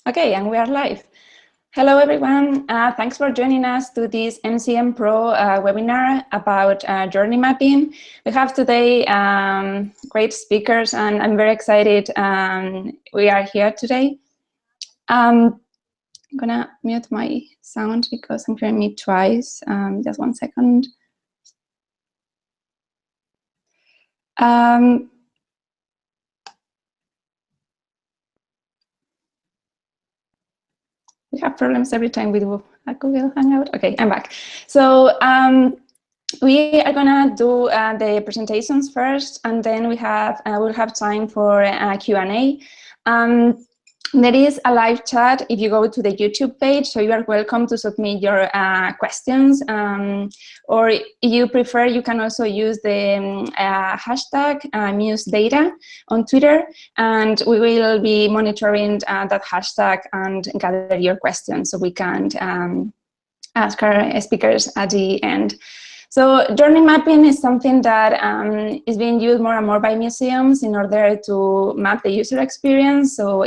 Okay, and we are live. Hello, everyone. Thanks for joining us to this MCNPro webinar about journey mapping. We have today great speakers, and I'm very excited we are here today. I'm gonna mute my sound because I'm hearing me twice. Just 1 second. We have problems every time we do a Google Hangout. Okay, I'm back. So we are gonna do the presentations first, and then we'll have time for Q&A. There is a live chat if you go to the YouTube page, so you are welcome to submit your questions. Or if you prefer, you can also use the hashtag #MuseData on Twitter, and we will be monitoring that hashtag and gather your questions so we can ask our speakers at the end. So journey mapping is something that is being used more and more by museums in order to map the user experience. So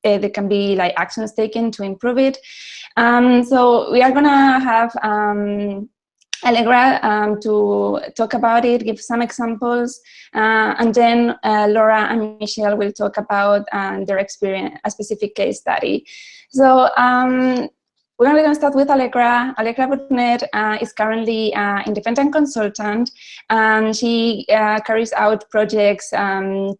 there can be like actions taken to improve it. So we are gonna have Allegra to talk about it, give some examples, and then Laura and Michelle will talk about their experience, a specific case study. So we're going to start with Allegra. Allegra Burnette is currently an independent consultant, and she carries out projects to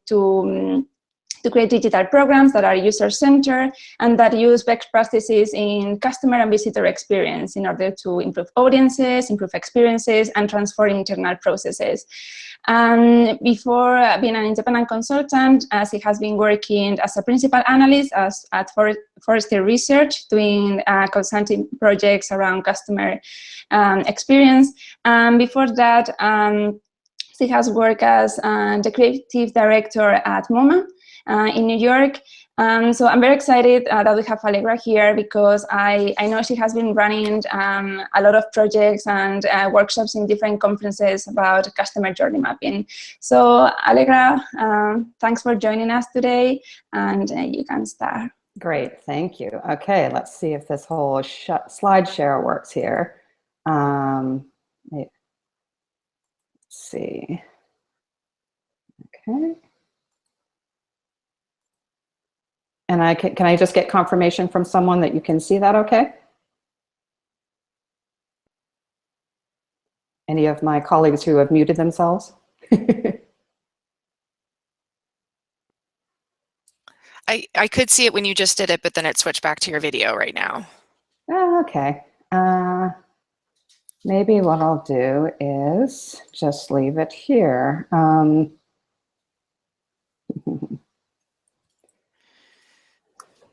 create digital programs that are user-centered and that use best practices in customer and visitor experience in order to improve audiences, improve experiences, and transform internal processes. Before being an independent consultant, she has been working as a principal analyst at Forrester Research, doing consulting projects around customer experience. Before that, she has worked as the creative director at MoMA in New York. So I'm very excited that we have Allegra here because I know she has been running a lot of projects and workshops in different conferences about customer journey mapping. So Allegra, thanks for joining us today, and you can start. Great, thank you. Okay, let's see if this whole slide share works here. Let's see. Okay. And can I just get confirmation from someone that you can see that okay? Any of my colleagues who have muted themselves? I could see it when you just did it, but then it switched back to your video right now. Oh, okay. Maybe what I'll do is just leave it here.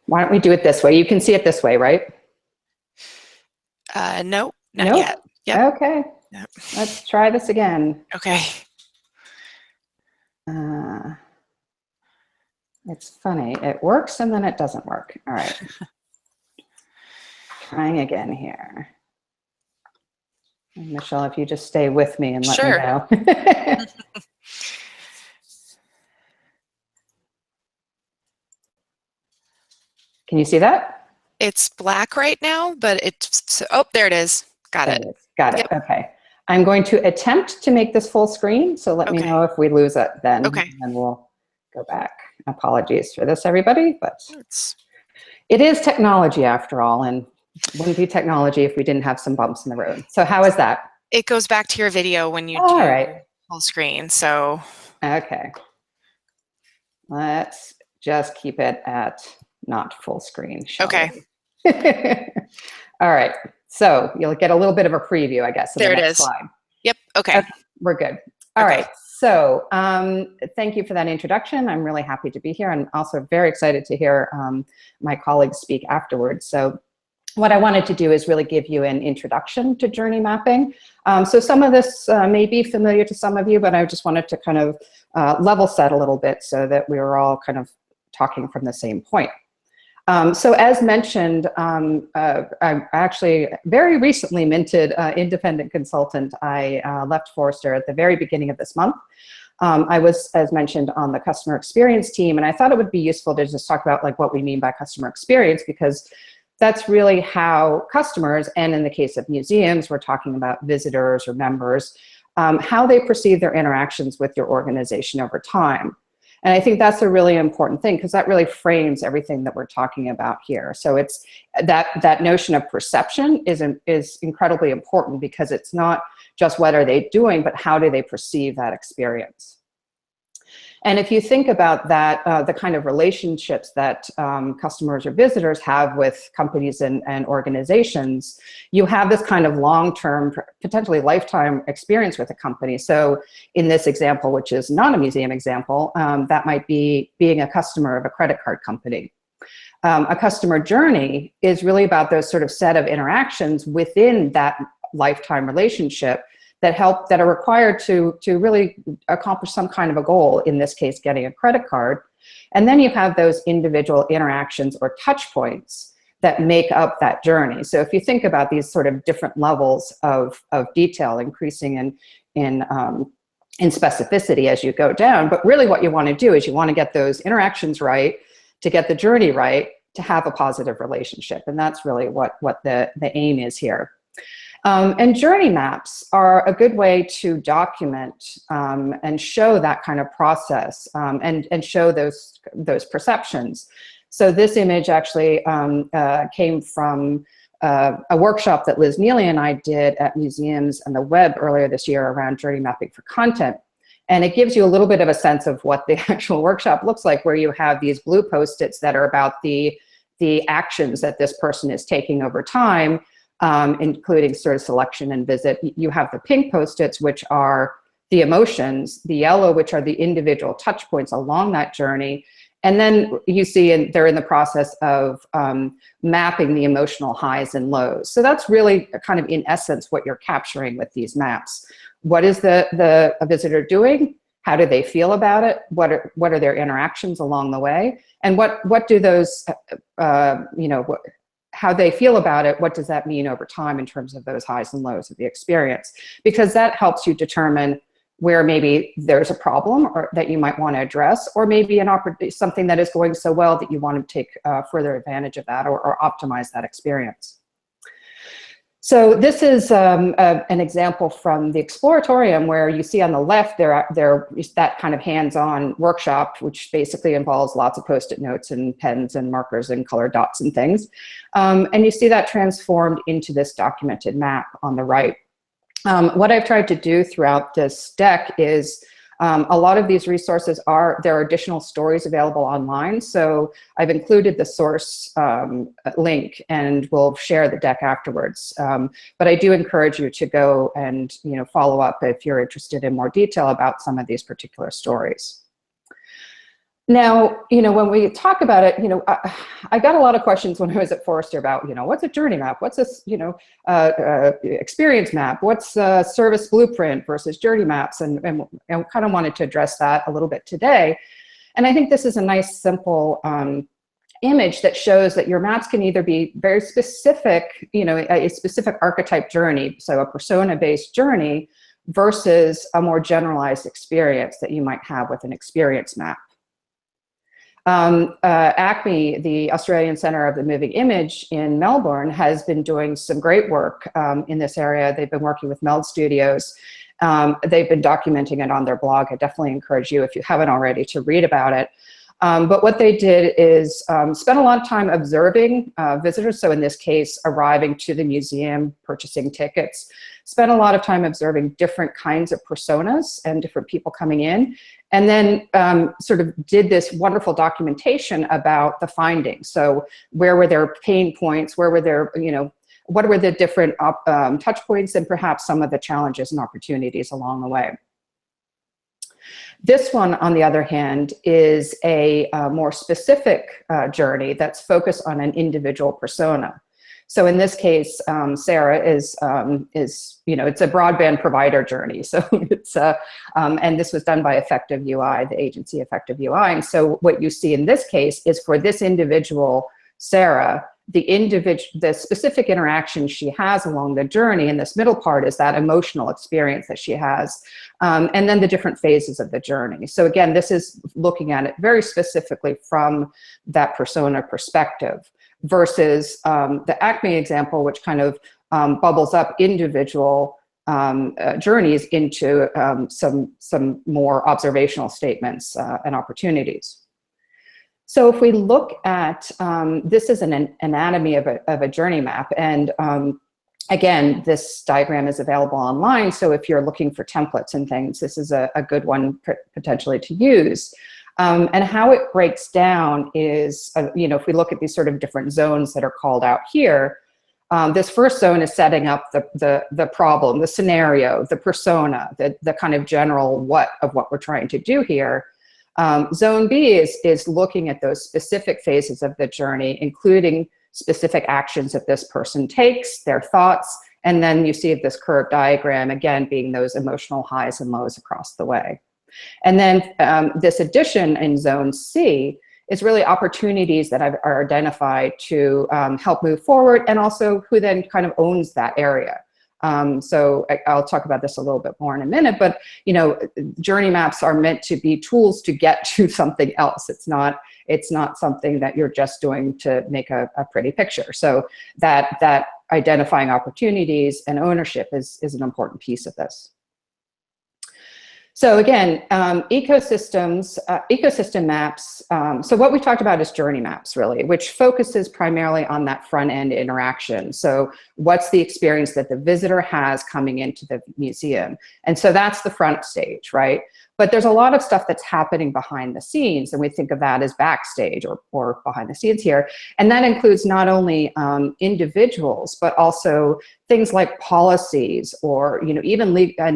Why don't we do it this way? You can see it this way, right? No, not yet. Yep. Okay. Yep. Let's try this again. Okay. It's funny. It works and then it doesn't work. All right. Trying again here. And Michelle, if you just stay with me and let me know. Can you see that? It's black right now, but it's, oh, there it is. Got it. Got it. Yep. Okay. I'm going to attempt to make this full screen. So let me know if we lose it then. Okay. And then we'll go back. Apologies for this, everybody, but it is technology after all, and wouldn't be technology if we didn't have some bumps in the road. So how is that? It goes back to your video when you do full screen, so. Okay. Let's just keep it at not full screen, shall we? All right. So you'll get a little bit of a preview, I guess, of the next slide. Yep. Okay. We're good. All right. So thank you for that introduction. I'm really happy to be here. I'm also very excited to hear my colleagues speak afterwards. So what I wanted to do is really give you an introduction to journey mapping. So some of this may be familiar to some of you, but I just wanted to kind of level set a little bit so that we were all kind of talking from the same point. So as mentioned, I actually very recently minted independent consultant. I left Forrester at the very beginning of this month. I was, as mentioned, on the customer experience team, and I thought it would be useful to just talk about like what we mean by customer experience, because that's really how customers, and in the case of museums, we're talking about visitors or members, how they perceive their interactions with your organization over time. And I think that's a really important thing, because that really frames everything that we're talking about here. So it's that notion of perception is incredibly important, because it's not just what are they doing, but how do they perceive that experience. And if you think about that, the kind of relationships that customers or visitors have with companies and organizations, you have this kind of long-term, potentially lifetime experience with a company. So in this example, which is not a museum example, that might be being a customer of a credit card company. A customer journey is really about those sort of set of interactions within that lifetime relationship that are required to really accomplish some kind of a goal, in this case, getting a credit card. And then you have those individual interactions or touch points that make up that journey. So if you think about these sort of different levels of detail, increasing in specificity as you go down, but really what you want to do is you want to get those interactions right, to get the journey right, to have a positive relationship. And that's really what the aim is here. And journey maps are a good way to document and show that kind of process and show those perceptions. So this image actually came from a workshop that Liz Neely and I did at museums and the Webb earlier this year around journey mapping for content. And it gives you a little bit of a sense of what the actual workshop looks like, where you have these blue Post-its that are about the actions that this person is taking over time, including sort of selection and visit. You have the pink Post-its, which are the emotions, the yellow, which are the individual touch points along that journey. And then you see they're in the process of mapping the emotional highs and lows. So that's really kind of, in essence, what you're capturing with these maps. What is a visitor doing? How do they feel about it? What are their interactions along the way? And what do those, how they feel about it, what does that mean over time in terms of those highs and lows of the experience? Because that helps you determine where maybe there's a problem or that you might want to address, or maybe something that is going so well that you want to take further advantage of that or optimize that experience. So this is an example from the Exploratorium, where you see on the left there is that kind of hands-on workshop, which basically involves lots of Post-it notes and pens and markers and colored dots and things. And you see that transformed into this documented map on the right. What I've tried to do throughout this deck is a lot of these resources there are additional stories available online. So I've included the source link, and we'll share the deck afterwards. But I do encourage you to go and follow up if you're interested in more detail about some of these particular stories. Now, when we talk about it, I got a lot of questions when I was at Forrester about, what's a journey map? What's this, experience map? What's a service blueprint versus journey maps? And kind of wanted to address that a little bit today. And I think this is a nice, simple image that shows that your maps can either be very specific, a specific archetype journey, so a persona-based journey, versus a more generalized experience that you might have with an experience map. ACME, the Australian Centre of the Moving Image in Melbourne, has been doing some great work in this area. They've been working with Meld Studios. They've been documenting it on their blog. I definitely encourage you, if you haven't already, to read about it. But what they did is spend a lot of time observing visitors. So in this case, arriving to the museum, purchasing tickets, spent a lot of time observing different kinds of personas and different people coming in, and then sort of did this wonderful documentation about the findings. So where were their pain points? Where were their, what were the different touch points, and perhaps some of the challenges and opportunities along the way. This one, on the other hand, is a more specific journey that's focused on an individual persona. So in this case, Sarah is it's a broadband provider journey. So it's and this was done by Effective UI, the agency Effective UI. And so what you see in this case is, for this individual, Sarah, the specific interaction she has along the journey, and this middle part is that emotional experience that she has, and then the different phases of the journey. So again, this is looking at it very specifically from that persona perspective, versus the Acme example, which kind of bubbles up individual journeys into some more observational statements and opportunities. So if we look at, this is an anatomy of a journey map, and again, this diagram is available online, so if you're looking for templates and things, this is a good one potentially to use. And how it breaks down is, you know, if we look at these sort of different zones that are called out here, this first zone is setting up the problem, the scenario, the persona, the kind of general what we're trying to do here. Zone B is looking at those specific phases of the journey, including specific actions that this person takes, their thoughts, and then you see this curved diagram, again, being those emotional highs and lows across the way. And then this addition in Zone C is really opportunities that are identified to help move forward, and also who then kind of owns that area. So I'll talk about this a little bit more in a minute, but you know, journey maps are meant to be tools to get to something else. It's not something that you're just doing to make a pretty picture. So that identifying opportunities and ownership is an important piece of this. So again, ecosystem maps. So what we talked about is journey maps, really, which focuses primarily on that front end interaction. So what's the experience that the visitor has coming into the museum? And so that's the front stage, right? But there's a lot of stuff that's happening behind the scenes, and we think of that as backstage or behind the scenes here. And that includes not only individuals, but also things like policies, or you know, even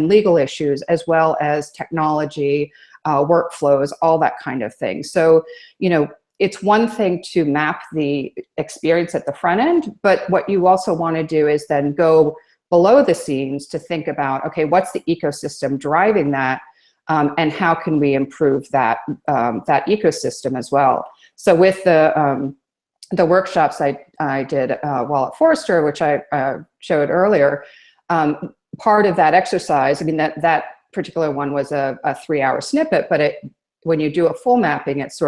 legal issues, as well as technology, workflows, all that kind of thing. So you know, it's one thing to map the experience at the front end, but what you also want to do is then go below the scenes to think about, okay, what's the ecosystem driving that? And how can we improve that ecosystem as well? So with the workshops I did while at Forrester, which I showed earlier, part of that exercise, I mean, that particular one was a 3-hour snippet, but when you do a full mapping, it's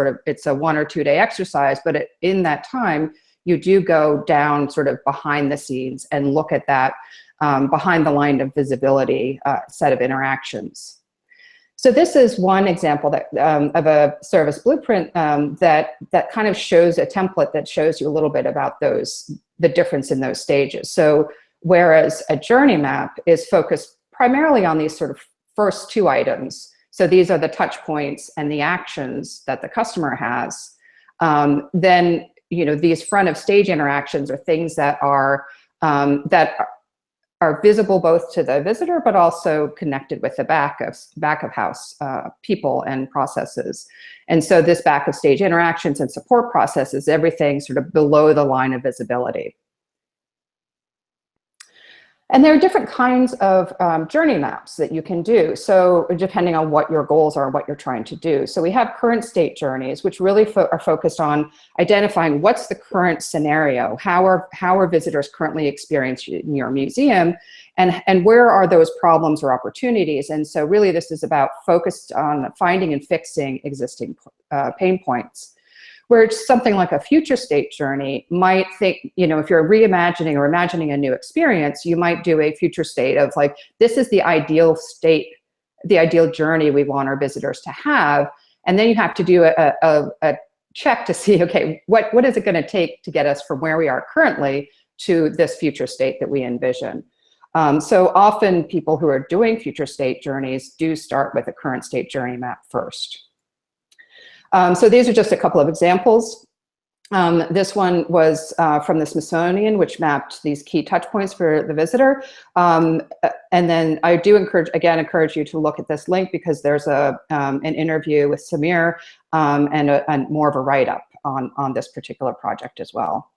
a 1 or 2 day exercise, but in that time, you do go down sort of behind the scenes and look at that behind the line of visibility set of interactions. So this is one example that, of a service blueprint that kind of shows a template that shows you a little bit about the difference in those stages. So whereas a journey map is focused primarily on these sort of first 2 items, so these are the touch points and the actions that the customer has, then you know, these front of stage interactions are things that are visible both to the visitor, but also connected with the back of house people and processes. And so this back of stage interactions and support process is everything sort of below the line of visibility. And there are different kinds of journey maps that you can do, so depending on what your goals are, what you're trying to do. So we have current state journeys, which really are focused on identifying what's the current scenario, how are visitors currently experiencing your museum, and where are those problems or opportunities. And so really this is about focused on finding and fixing existing pain points. Where it's something like a future state journey might think, you know, if you're reimagining or imagining a new experience, you might do a future state of like, this is the ideal state, the ideal journey we want our visitors to have. And then you have to do a check to see, okay, what is it going to take to get us from where we are currently to this future state that we envision? So often people who are doing future state journeys do start with a current state journey map first. So these are just a couple of examples. This one was from the Smithsonian, which mapped these key touch points for the visitor. And then I do encourage you to look at this link, because there's an interview with Samir and more of a write-up on this particular project as well.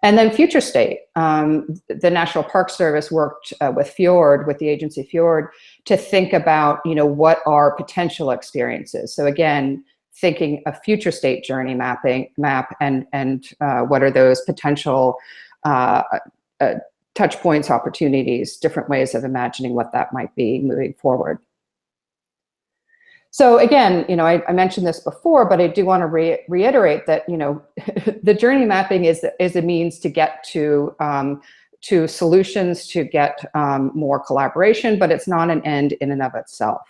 And then future state, the National Park Service worked with the agency Fjord, to think about, you know, what are potential experiences. So again, thinking a future state journey map and what are those potential touch points, opportunities, different ways of imagining what that might be moving forward. So again, I mentioned this before, but I do want to reiterate that, the journey mapping is a means to get to solutions, to get more collaboration, but it's not an end in and of itself.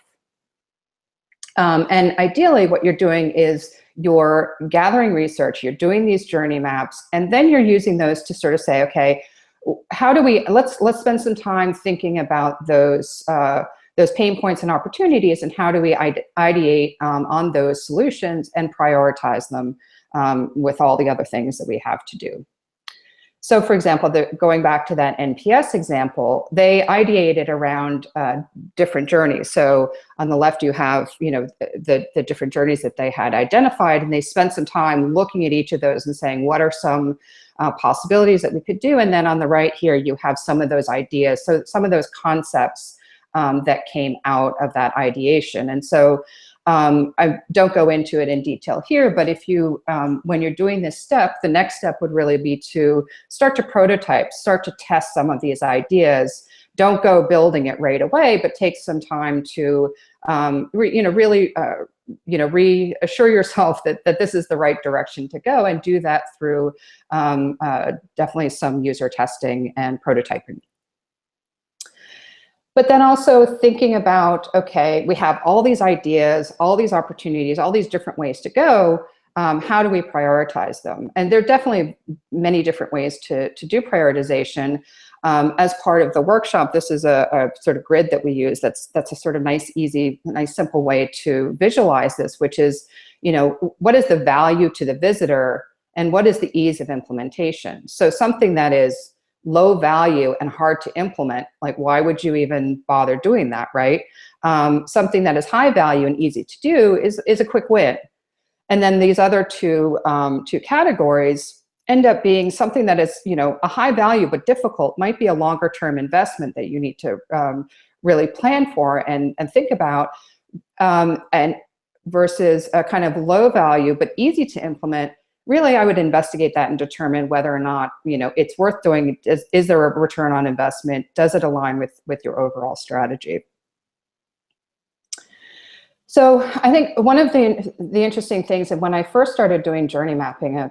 And ideally, what you're doing is you're gathering research, you're doing these journey maps, and then you're using those to sort of say, okay, how do we, let's spend some time thinking about those pain points and opportunities, and how do we ideate on those solutions and prioritize them with all the other things that we have to do. So for example, going back to that NPS example, they ideated around different journeys. So on the left, you have the different journeys that they had identified, and they spent some time looking at each of those and saying, what are some possibilities that we could do? And then on the right here, you have some of those ideas, so some of those concepts that came out of that ideation. And so I don't go into it in detail here, but if you, when you're doing this step, the next step would really be to start to prototype, start to test some of these ideas. Don't go building it right away, but take some time to, really, reassure yourself that this is the right direction to go, and do that through definitely some user testing and prototyping. But then also thinking about, okay, we have all these ideas, all these opportunities, all these different ways to go. How do we prioritize them? And there are definitely many different ways to do prioritization. As part of the workshop, this is a sort of grid that we use. That's a sort of nice, easy, nice, simple way to visualize this, which is, what is the value to the visitor and what is the ease of implementation? So something that is low value and hard to implement, like why would you even bother doing that, right? Something that is high value and easy to do is a quick win. And then these other two categories end up being something that is, a high value but difficult, might be a longer term investment that you need to really plan for and think about, and versus a kind of low value but easy to implement. Really, I would investigate that and determine whether or not, it's worth doing. Is there a return on investment? Does it align with your overall strategy? So I think one of the interesting things, and when I first started doing journey mapping,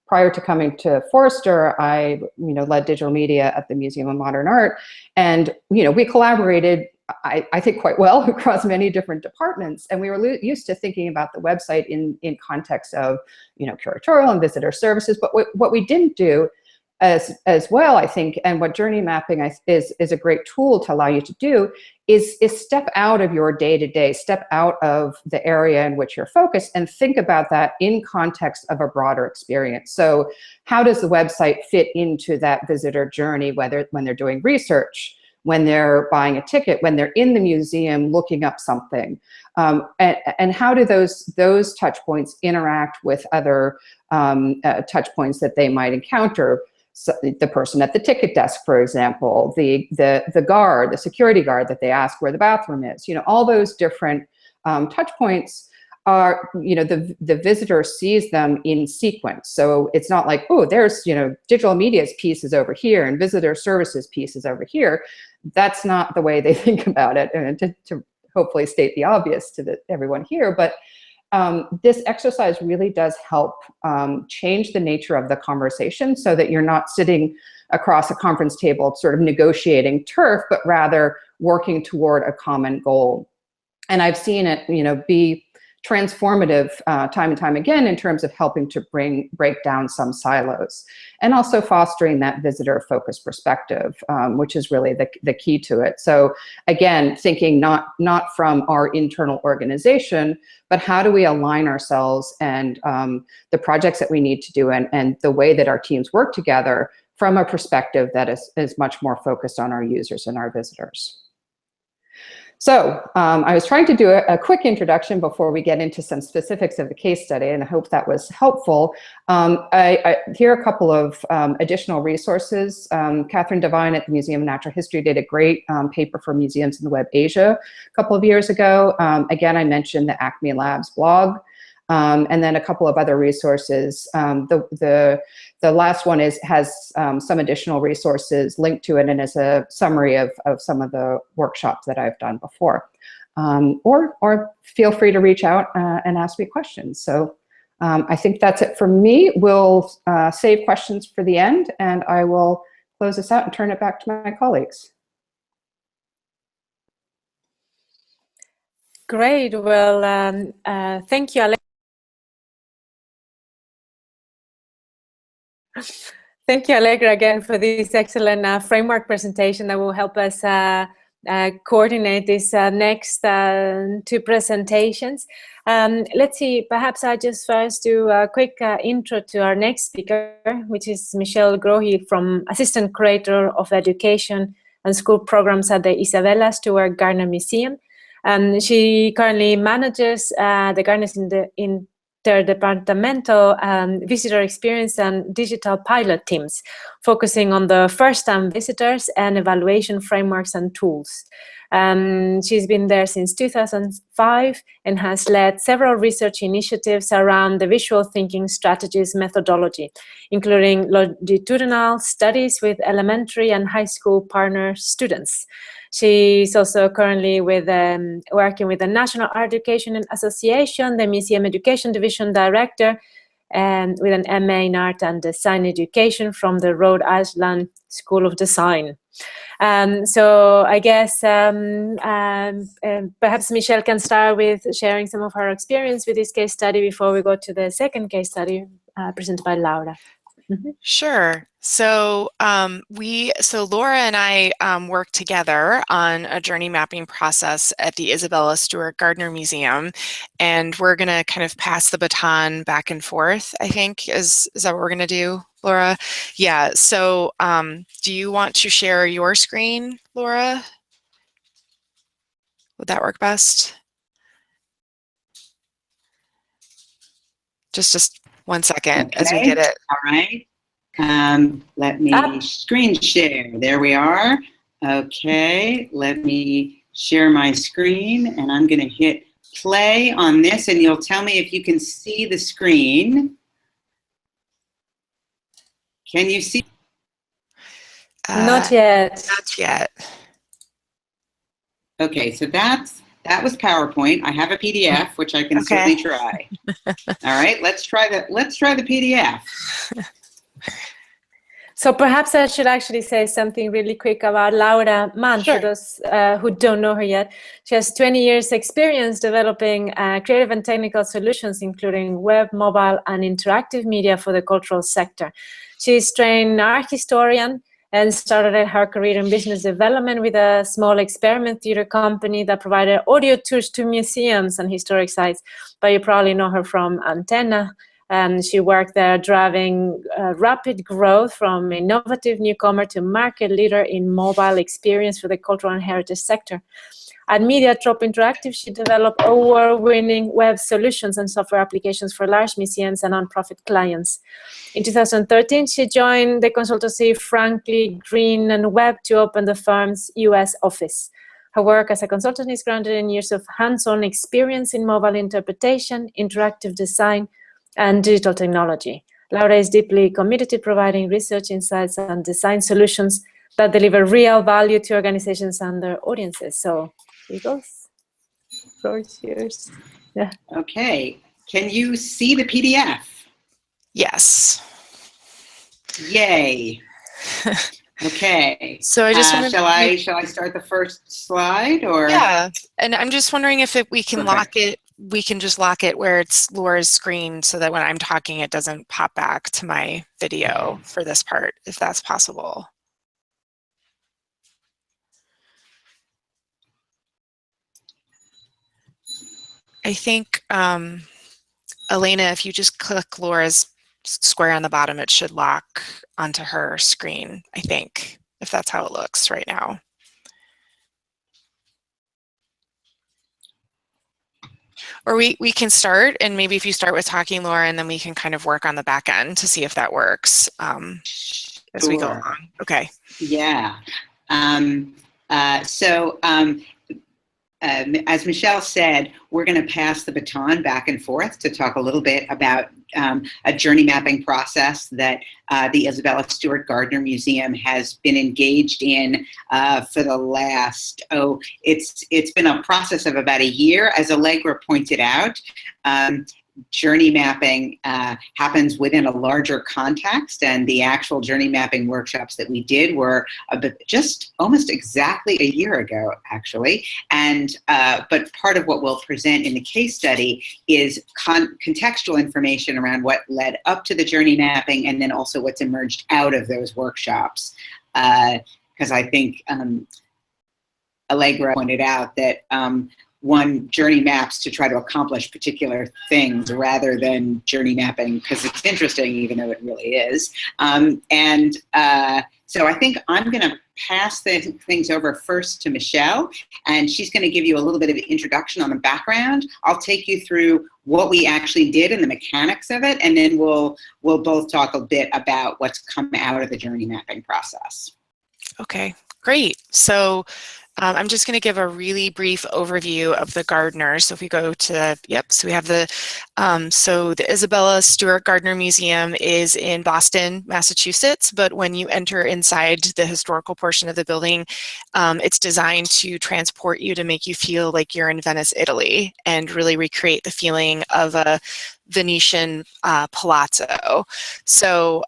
prior to coming to Forrester, I led digital media at the Museum of Modern Art, and we collaborated, I think, quite well across many different departments, and we were used to thinking about the website in context of curatorial and visitor services. But what we didn't do as well, I think, and what journey mapping is a great tool to allow you to do, is step out of your day-to-day, step out of the area in which you're focused, and think about that in context of a broader experience. So how does the website fit into that visitor journey, when they're doing research, when they're buying a ticket, when they're in the museum looking up something, and how do those touch points interact with other touch points that they might encounter? So the person at the ticket desk, for example, the guard, the security guard that they ask where the bathroom is. All those different touch points are, the visitor sees them in sequence. So it's not like, oh, there's, digital media's piece is over here and visitor services piece is over here. That's not the way they think about it, and to hopefully state the obvious to everyone here. But this exercise really does help change the nature of the conversation, so that you're not sitting across a conference table sort of negotiating turf, but rather working toward a common goal. And I've seen it, be transformative time and time again in terms of helping to break down some silos, and also fostering that visitor-focused perspective, which is really the key to it. So again, thinking not from our internal organization, but how do we align ourselves and the projects that we need to do, and the way that our teams work together from a perspective that is much more focused on our users and our visitors. So I was trying to do a quick introduction before we get into some specifics of the case study, and I hope that was helpful. Here are a couple of additional resources. Catherine Devine at the Museum of Natural History did a great paper for museums in the Web Asia a couple of years ago. Again, I mentioned the Acme Labs blog. And then a couple of other resources. The last one has some additional resources linked to it and is a summary of some of the workshops that I've done before. Or feel free to reach out and ask me questions. So I think that's it for me. We'll save questions for the end, and I will close this out and turn it back to my colleagues. Great. Well, thank you, Allegra. Thank you, Allegra, again for this excellent framework presentation that will help us coordinate these next two presentations. Let's see, perhaps I just first do a quick intro to our next speaker, which is Michelle Grohe, from Assistant Curator of Education and School Programs at the Isabella, Stewart, Gardner Museum. She currently manages the Gardner's interdepartmental visitor experience and digital pilot teams, focusing on the first-time visitors and evaluation frameworks and tools. She's been there since 2005 and has led several research initiatives around the visual thinking strategies methodology, including longitudinal studies with elementary and high school partner students. She's also currently working with the National Art Education Association, the Museum Education Division Director, and with an MA in Art and Design Education from the Rhode Island School of Design. So I guess perhaps Michelle can start with sharing some of her experience with this case study before we go to the second case study presented by Laura. Mm-hmm. Sure. So Laura and I worked together on a journey mapping process at the Isabella Stewart Gardner Museum, and we're going to kind of pass the baton back and forth, I think. Is that what we're going to do, Laura? Yeah. So do you want to share your screen, Laura? Would that work best? Just 1 second as we get it. All right. Let me screen share. There we are. Okay. Let me share my screen, and I'm going to hit play on this, and you'll tell me if you can see the screen. Can you see? Not yet. Not yet. Okay, so that was PowerPoint. I have a PDF, which I can certainly try. All right, let's try the PDF. So perhaps I should actually say something really quick about Laura Mann, for those who don't know her yet. She has 20 years experience developing creative and technical solutions, including web, mobile, and interactive media for the cultural sector. She's trained art historian and started her career in business development with a small experiment theater company that provided audio tours to museums and historic sites. But you probably know her from Antenna. She worked there driving rapid growth from innovative newcomer to market leader in mobile experience for the cultural and heritage sector. At Mediatrope Interactive, she developed award-winning web solutions and software applications for large museums and nonprofit clients. In 2013, she joined the consultancy Frankly, Green and Webb to open the firm's US office. Her work as a consultant is grounded in years of hands-on experience in mobile interpretation, interactive design, and digital technology. Laura is deeply committed to providing research insights and design solutions that deliver real value to organizations and their audiences. So here it goes. Floor is yours. Yeah. Okay. Can you see the PDF? Yes. Yay. Okay. So I just wanted shall I start the first slide, or? Yeah. And I'm just wondering if we can lock it. We can just lock it where it's Laura's screen so that when I'm talking, it doesn't pop back to my video for this part, if that's possible. I think, Elena, if you just click Laura's square on the bottom, it should lock onto her screen, I think, if that's how it looks right now. Or we can start, and maybe if you start with talking, Laura, and then we can kind of work on the back end to see if that works as we go along. Okay. Yeah. As Michelle said, we're going to pass the baton back and forth to talk a little bit about a journey mapping process that the Isabella Stewart Gardner Museum has been engaged in for the last, it's been a process of about a year. As Allegra pointed out, journey mapping happens within a larger context, and the actual journey mapping workshops that we did were just almost exactly a year ago, actually. And but part of what we'll present in the case study is contextual information around what led up to the journey mapping, and then also what's emerged out of those workshops. Because I think Allegra pointed out that one journey maps to try to accomplish particular things rather than journey mapping because it's interesting, even though it really is. So I think I'm going to pass things over first to Michelle, and she's going to give you a little bit of introduction on the background. I'll take you through what we actually did and the mechanics of it, and then we'll both talk a bit about what's come out of the journey mapping process. Okay, great. So I'm just going to give a really brief overview of the Gardner. So if we go to, so we have the Isabella Stewart Gardner Museum is in Boston, Massachusetts, but when you enter inside the historical portion of the building, it's designed to transport you to make you feel like you're in Venice, Italy, and really recreate the feeling of a Venetian palazzo. So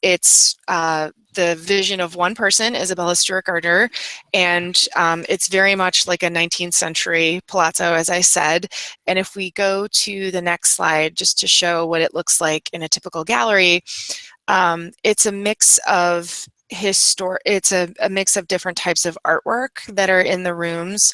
it's the vision of one person, Isabella Stewart Gardner, and it's very much like a 19th century palazzo, as I said. And if we go to the next slide, just to show what it looks like in a typical gallery, it's a mix of it's a mix of different types of artwork that are in the rooms.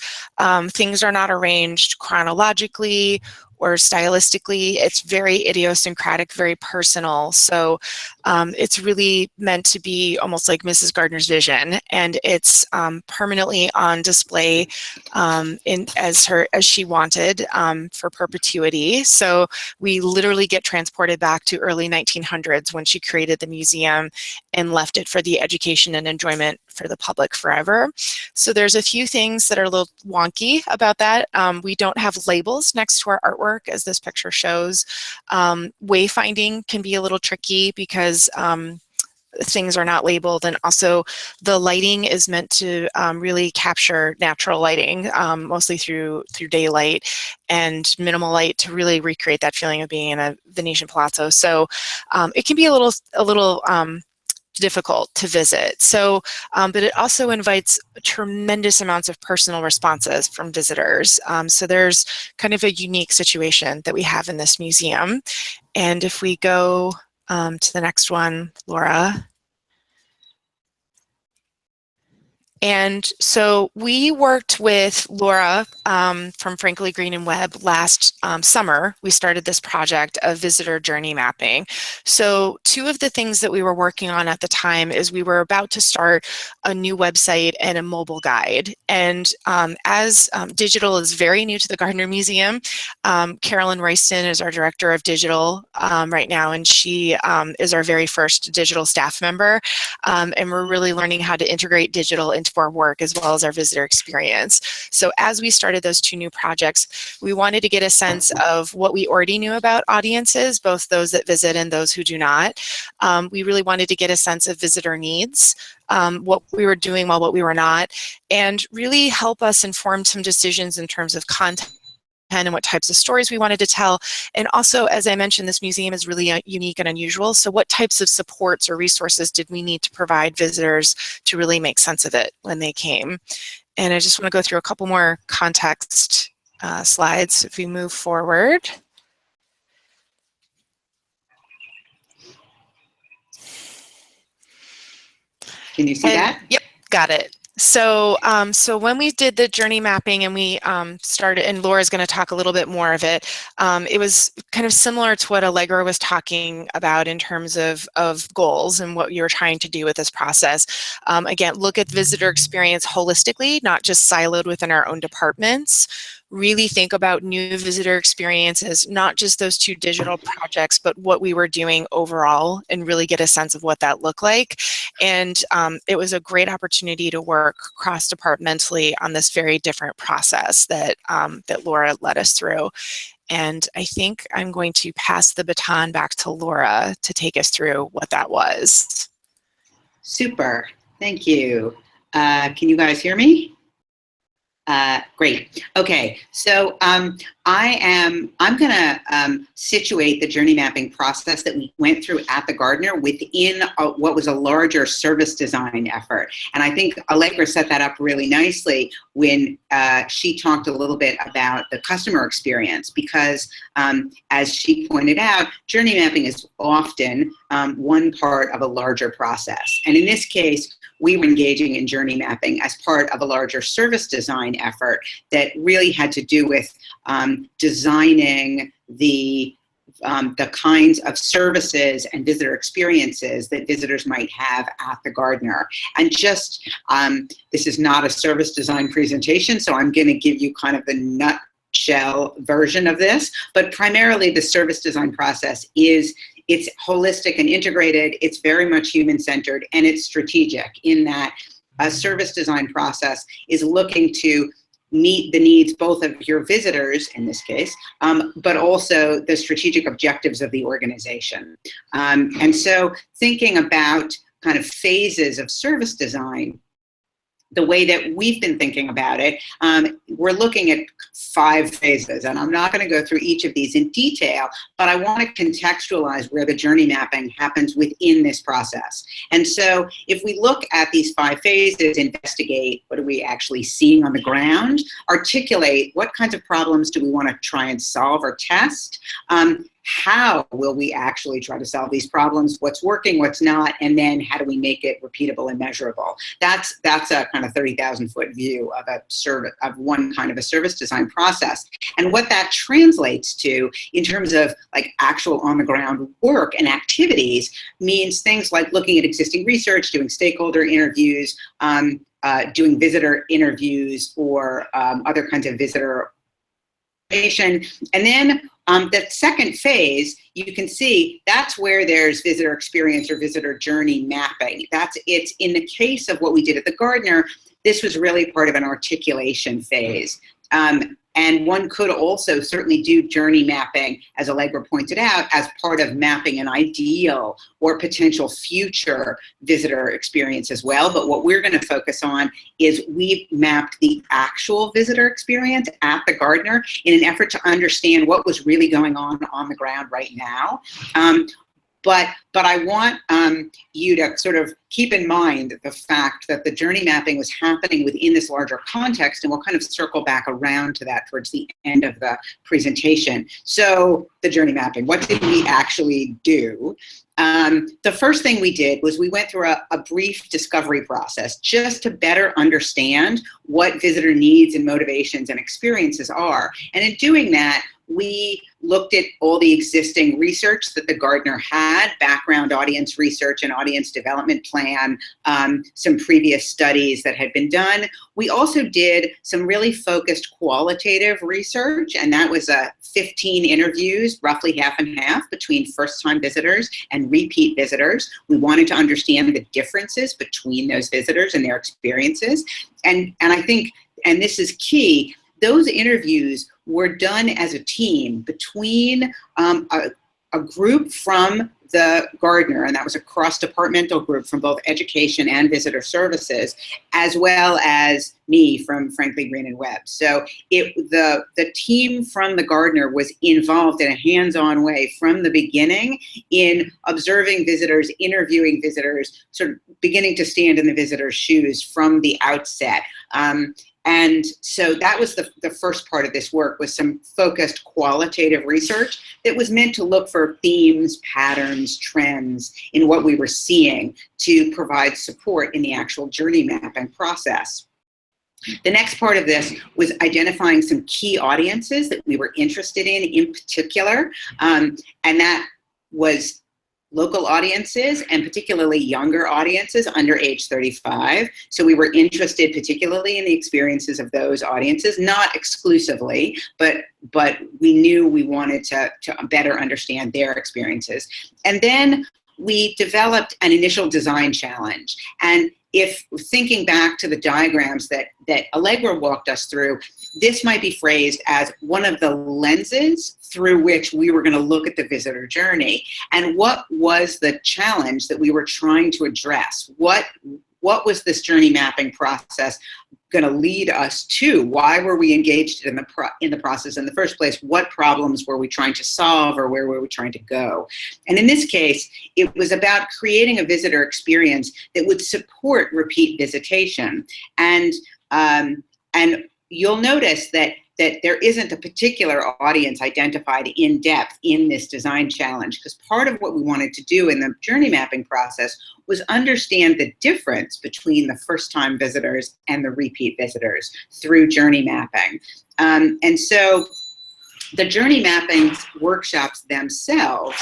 Things are not arranged chronologically or stylistically. It's very idiosyncratic, very personal. So it's really meant to be almost like Mrs. Gardner's vision, and it's permanently on display as she wanted for perpetuity. So we literally get transported back to early 1900s when she created the museum and left it for the education and enjoyment for the public forever. So there's a few things that are a little wonky about that. We don't have labels next to our artwork, as this picture shows. Wayfinding can be a little tricky because things are not labeled, and also the lighting is meant to really capture natural lighting, mostly through daylight and minimal light, to really recreate that feeling of being in a Venetian palazzo. So it can be a little difficult to visit. So, but it also invites tremendous amounts of personal responses from visitors. So there's kind of a unique situation that we have in this museum. And if we go to the next one, Laura. And so we worked with Laura from Frankly Green and Webb last summer. We started this project of visitor journey mapping. So two of the things that we were working on at the time is we were about to start a new website and a mobile guide. And as digital is very new to the Gardner Museum, Carolyn Royston is our director of digital right now, and she is our very first digital staff member. And we're really learning how to integrate digital into our work as well as our visitor experience. So as we started those two new projects, we wanted to get a sense of what we already knew about audiences, both those that visit and those who do not. We really wanted to get a sense of visitor needs, what we were doing well, what we were not, and really help us inform some decisions in terms of content and what types of stories we wanted to tell. And also, as I mentioned, this museum is really unique and unusual. So what types of supports or resources did we need to provide visitors to really make sense of it when they came? And I just want to go through a couple more context slides if we move forward. Can you see that? Yep, got it. So, so when we did the journey mapping and we started, and Laura's going to talk a little bit more of it, it was kind of similar to what Allegra was talking about in terms of goals and what you were trying to do with this process. Again, look at visitor experience holistically, not just siloed within our own departments. really think about new visitor experiences, not just those 2 digital projects, but what we were doing overall, and really get a sense of what that looked like. And it was a great opportunity to work cross-departmentally on this very different process that, that Laura led us through. And I think I'm going to pass the baton back to Laura to take us through what that was. Super, thank you. Can you guys hear me? Great. Okay, so I'm gonna situate the journey mapping process that we went through at the Gardner within what was a larger service design effort. And I think Allegra set that up really nicely when she talked a little bit about the customer experience, because as she pointed out, journey mapping is often one part of a larger process. And in this case, we were engaging in journey mapping as part of a larger service design effort that really had to do with designing the kinds of services and visitor experiences that visitors might have at the Gardner. And just, this is not a service design presentation, so I'm gonna give you kind of the nutshell version of this, but primarily the service design process it's holistic and integrated, it's very much human-centered, and it's strategic in that a service design process is looking to meet the needs both of your visitors, in this case, but also the strategic objectives of the organization. And so thinking about kind of phases of service design, the way that we've been thinking about it, we're looking at 5 phases, and I'm not going to go through each of these in detail, but I want to contextualize where the journey mapping happens within this process. And so if we look at these 5 phases, investigate what are we actually seeing on the ground, articulate what kinds of problems do we want to try and solve or test, how will we actually try to solve these problems, what's working, what's not, and then how do we make it repeatable and measurable. That's a kind of 30,000-foot view of one kind of a service design process. And what that translates to in terms of like actual on the ground work and activities means things like looking at existing research, doing stakeholder interviews, doing visitor interviews, or other kinds of visitor information. And then that second phase, you can see that's where there's visitor experience or visitor journey mapping. It's in the case of what we did at the Gardner, this was really part of an articulation phase. And one could also certainly do journey mapping, as Allegra pointed out, as part of mapping an ideal or potential future visitor experience as well. But what we're going to focus on is we've mapped the actual visitor experience at the Gardner in an effort to understand what was really going on the ground right now. But I want you to sort of keep in mind the fact that the journey mapping was happening within this larger context, and we'll kind of circle back around to that towards the end of the presentation. So the journey mapping, what did we actually do? The first thing we did was we went through a brief discovery process just to better understand what visitor needs and motivations and experiences are. And in doing that, we looked at all the existing research that the Gardner had, background audience research and audience development plan, some previous studies that had been done. We also did some really focused qualitative research, and that was 15 interviews, roughly half and half, between first-time visitors and repeat visitors. We wanted to understand the differences between those visitors and their experiences. And I think, and this is key, those interviews were done as a team between a group from the Gardner, and that was a cross-departmental group from both education and visitor services, as well as me from Frankly Green and Webb. So the team from the Gardner was involved in a hands-on way from the beginning in observing visitors, interviewing visitors, sort of beginning to stand in the visitor's shoes from the outset. And so that was the first part of this work, was some focused qualitative research that was meant to look for themes, patterns, trends in what we were seeing to provide support in the actual journey mapping process. The next part of this was identifying some key audiences that we were interested in particular, and that was local audiences, and particularly younger audiences under age 35. So we were interested particularly in the experiences of those audiences, not exclusively, but we knew we wanted to better understand their experiences. And then we developed an initial design challenge. And if thinking back to the diagrams that Allegra walked us through, this might be phrased as one of the lenses through which we were going to look at the visitor journey. And what was the challenge that we were trying to address? What was this journey mapping process going to lead us to? Why were we engaged in the process in the first place? What problems were we trying to solve, or where were we trying to go? And in this case, it was about creating a visitor experience that would support repeat visitation. And you'll notice that there isn't a particular audience identified in depth in this design challenge, because part of what we wanted to do in the journey mapping process was understand the difference between the first-time visitors and the repeat visitors through journey mapping. And so the journey mapping workshops themselves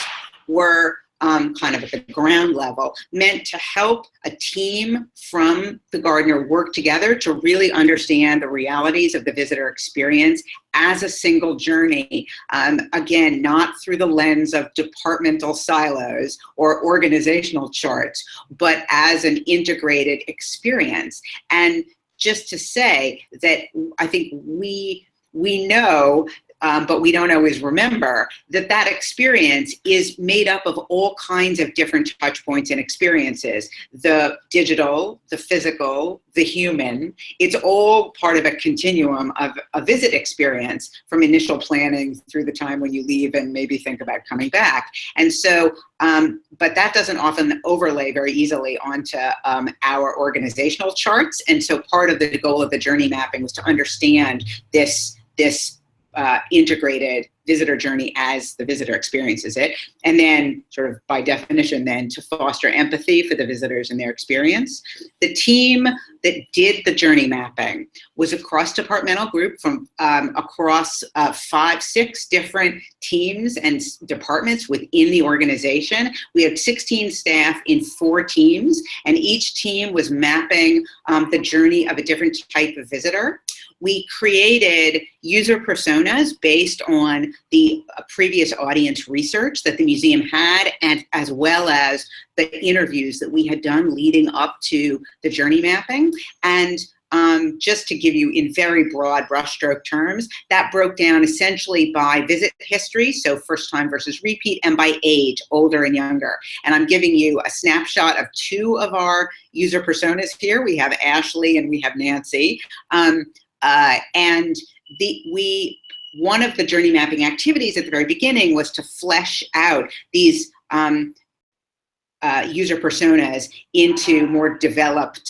were kind of at the ground level, meant to help a team from the Gardner work together to really understand the realities of the visitor experience as a single journey. Again, not through the lens of departmental silos or organizational charts, but as an integrated experience. And just to say that I think we know, but we don't always remember, that experience is made up of all kinds of different touch points and experiences. The digital, the physical, the human, it's all part of a continuum of a visit experience, from initial planning through the time when you leave and maybe think about coming back. And so, but that doesn't often overlay very easily onto our organizational charts. And so part of the goal of the journey mapping was to understand this integrated visitor journey as the visitor experiences it, and then sort of by definition then to foster empathy for the visitors and their experience. The team that did the journey mapping was a cross-departmental group from across 5-6 different teams and departments within the organization. We had 16 staff in 4 teams, and each team was mapping the journey of a different type of visitor. We created user personas based on the previous audience research that the museum had, and as well as the interviews that we had done leading up to the journey mapping. And just to give you in very broad brushstroke terms, that broke down essentially by visit history, so first time versus repeat, and by age, older and younger. And I'm giving you a snapshot of 2 of our user personas here. We have Ashley and we have Nancy. One of the journey mapping activities at the very beginning was to flesh out these user personas into more developed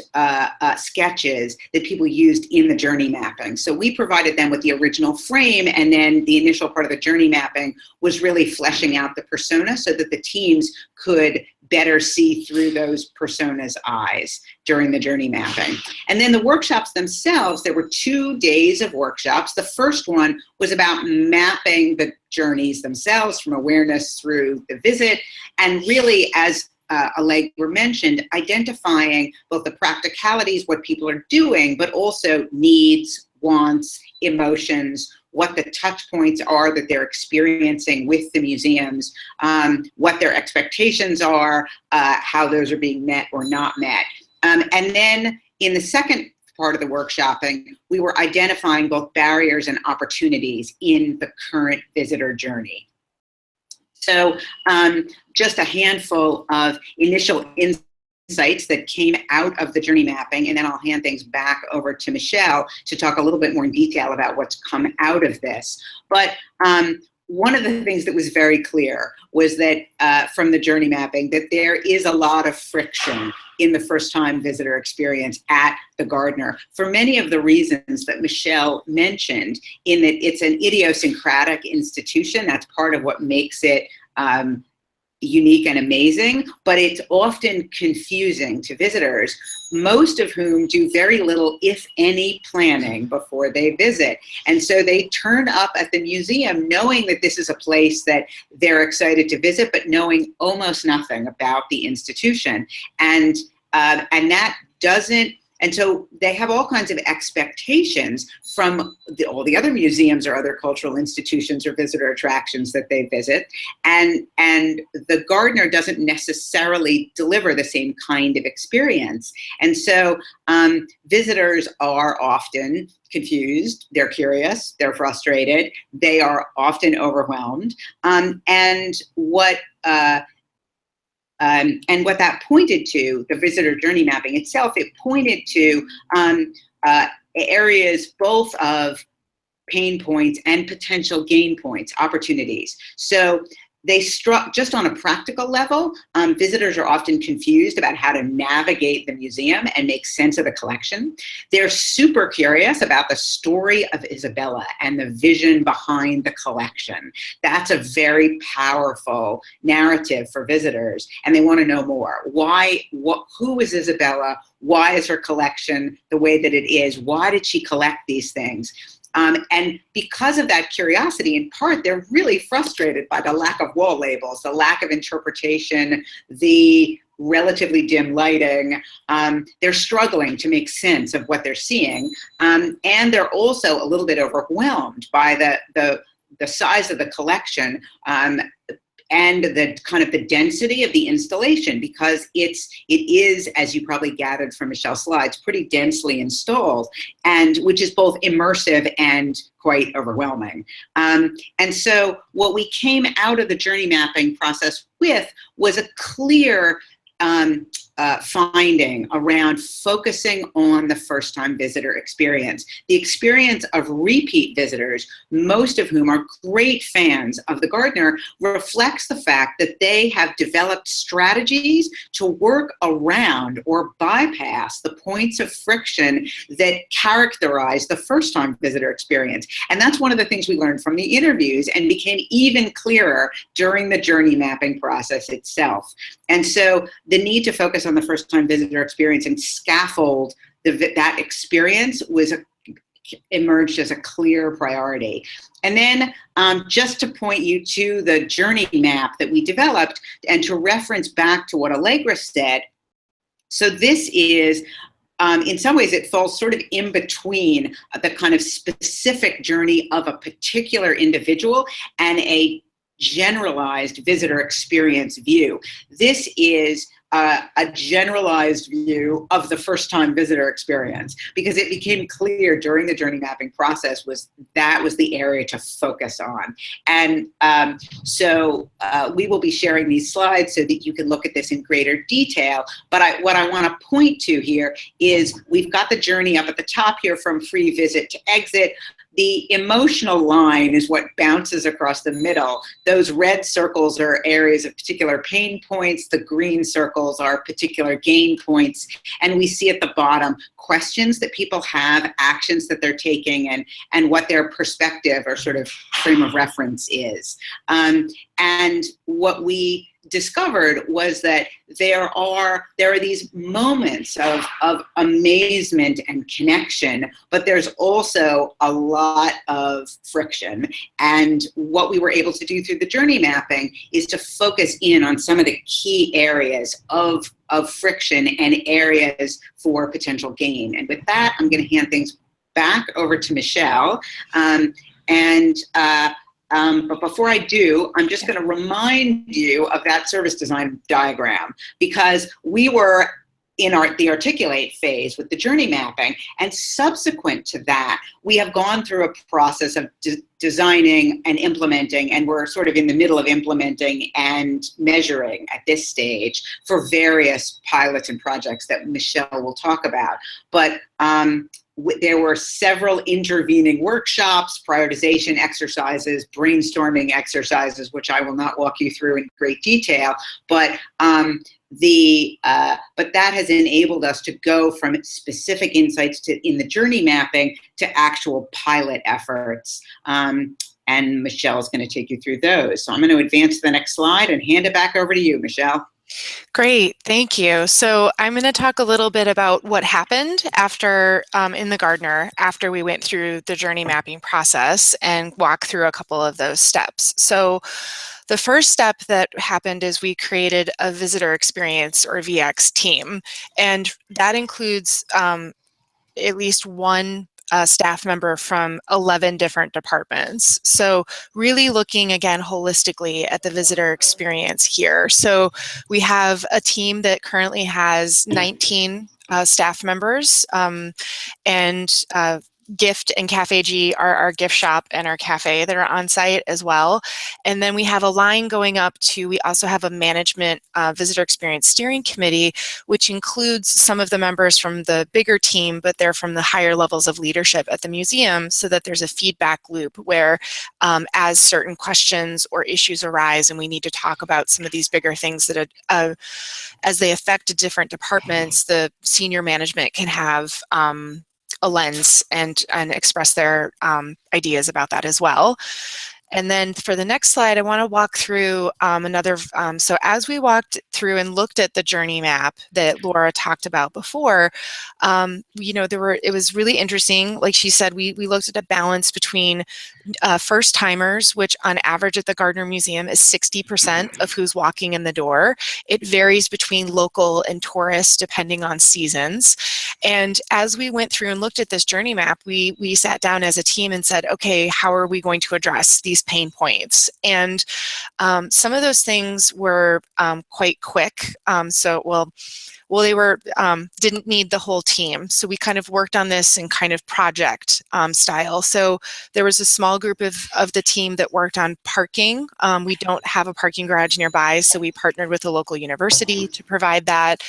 sketches that people used in the journey mapping. So we provided them with the original frame, and then the initial part of the journey mapping was really fleshing out the persona so that the teams could better see through those personas' eyes during the journey mapping. And then the workshops themselves, there were 2 days of workshops. The first one was about mapping the journeys themselves from awareness through the visit, and really, as Allegra mentioned, identifying both the practicalities, what people are doing, but also needs, wants, emotions, what the touch points are that they're experiencing with the museums, what their expectations are, how those are being met or not met. And then in the second part of the workshopping, we were identifying both barriers and opportunities in the current visitor journey. So just a handful of initial insights that came out of the journey mapping, and then I'll hand things back over to Michelle to talk a little bit more in detail about what's come out of this. But one of the things that was very clear was that from the journey mapping, that there is a lot of friction in the first-time visitor experience at the Gardner, for many of the reasons that Michelle mentioned, in that it's an idiosyncratic institution. That's part of what makes it unique and amazing, but it's often confusing to visitors, most of whom do very little, if any, planning before they visit. And so they turn up at the museum knowing that this is a place that they're excited to visit, but knowing almost nothing about the institution. And that doesn't, and so they have all kinds of expectations from all the other museums or other cultural institutions or visitor attractions that they visit. And the Gardner doesn't necessarily deliver the same kind of experience. And so visitors are often confused, they're curious, they're frustrated, they are often overwhelmed. And what that pointed to, the visitor journey mapping itself, it pointed to areas both of pain points and potential gain points, opportunities. So they struck, just on a practical level, visitors are often confused about how to navigate the museum and make sense of the collection. They're super curious about the story of Isabella and the vision behind the collection. That's a very powerful narrative for visitors, and they want to know more. Who is Isabella? Why is her collection the way that it is? Why did she collect these things? And because of that curiosity, in part, they're really frustrated by the lack of wall labels, the lack of interpretation, the relatively dim lighting. They're struggling to make sense of what they're seeing. And they're also a little bit overwhelmed by the size of the collection, and the kind of the density of the installation, because it is, as you probably gathered from Michelle's slides, pretty densely installed, and which is both immersive and quite overwhelming. And so what we came out of the journey mapping process with was a clear finding around focusing on the first-time visitor experience. The experience of repeat visitors, most of whom are great fans of the Gardner, reflects the fact that they have developed strategies to work around or bypass the points of friction that characterize the first-time visitor experience. And that's one of the things we learned from the interviews and became even clearer during the journey mapping process itself. And so the need to focus on the first-time visitor experience and scaffold that experience emerged as a clear priority. And then just to point you to the journey map that we developed and to reference back to what Allegra said, so this is, in some ways, it falls sort of in between the kind of specific journey of a particular individual and a generalized visitor experience view. This is a generalized view of the first-time visitor experience, because it became clear during the journey mapping process that was the area to focus on. And so we will be sharing these slides so that you can look at this in greater detail. But what I want to point to here is we've got the journey up at the top here from free visit to exit. The emotional line is what bounces across the middle. Those red circles are areas of particular pain points. The green circles are particular gain points. And we see at the bottom questions that people have, actions that they're taking, and what their perspective or sort of frame of reference is. And what we discovered was that there are these moments of amazement and connection, but there's also a lot of friction. And what we were able to do through the journey mapping is to focus in on some of the key areas of friction and areas for potential gain. And with that, I'm going to hand things back over to Michelle. But before I do, I'm just going to remind you of that service design diagram, because we were in the articulate phase with the journey mapping, and subsequent to that, we have gone through a process of designing and implementing, and we're sort of in the middle of implementing and measuring at this stage for various pilots and projects that Michelle will talk about. But there were several intervening workshops, prioritization exercises, brainstorming exercises, which I will not walk you through in great detail, but that has enabled us to go from specific insights in the journey mapping to actual pilot efforts. and Michelle's going to take you through those. So I'm going to advance to the next slide and hand it back over to you, Michelle. Great, thank you. So I'm going to talk a little bit about what happened after in the Gardner after we went through the journey mapping process and walk through a couple of those steps. So the first step that happened is we created a visitor experience or VX team, and that includes at least one staff member from 11 different departments. So really looking again holistically at the visitor experience here. So we have a team that currently has 19 staff members, and Gift and Cafe G are our gift shop and our cafe that are on site as well. And then we have a line going up to, we also have a management visitor experience steering committee, which includes some of the members from the bigger team, but they're from the higher levels of leadership at the museum, so that there's a feedback loop where as certain questions or issues arise and we need to talk about some of these bigger things that as they affect different departments, the senior management can have a lens and express their ideas about that as well. And then for the next slide, I want to walk through so as we walked through and looked at the journey map that Laura talked about before, you know, it was really interesting. Like she said, we looked at a balance between first timers, which on average at the Gardner Museum is 60% of who's walking in the door. It varies between local and tourists depending on seasons. And as we went through and looked at this journey map, we sat down as a team and said, okay, how are we going to address these pain points? And some of those things were quite quick. Well, they were didn't need the whole team. So we kind of worked on this in kind of project style. So there was a small group of the team that worked on parking. We don't have a parking garage nearby, so we partnered with a local university to provide that.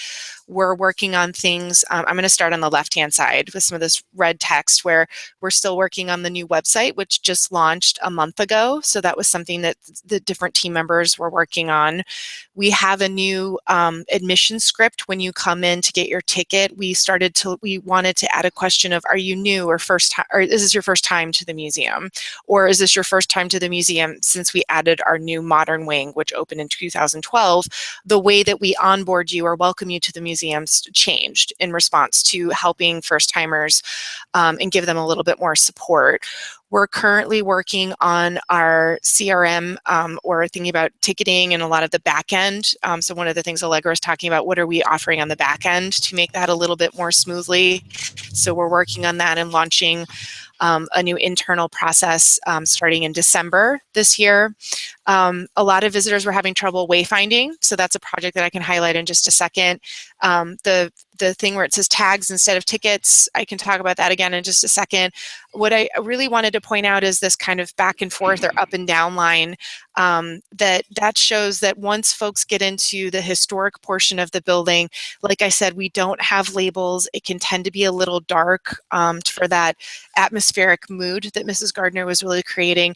We're working on things, I'm going to start on the left-hand side with some of this red text, where we're still working on the new website, which just launched a month ago. So that was something that the different team members were working on. We have a new admission script when you come in to get your ticket. We wanted to add a question of, are you new or first time, or is this your first time to the museum? Or is this your first time to the museum since we added our new modern wing, which opened in 2012? The way that we onboard you or welcome you to the museums changed in response to helping first-timers and give them a little bit more support. We're currently working on our CRM or thinking about ticketing and a lot of the back end. So one of the things Allegra is talking about, what are we offering on the back end to make that a little bit more smoothly? So we're working on that and launching a new internal process starting in December this year. A lot of visitors were having trouble wayfinding, so that's a project that I can highlight in just a second. The thing where it says tags instead of tickets, I can talk about that again in just a second. What I really wanted to point out is this kind of back and forth or up and down line that shows that once folks get into the historic portion of the building, like I said, we don't have labels. It can tend to be a little dark for that atmospheric mood that Mrs. Gardner was really creating.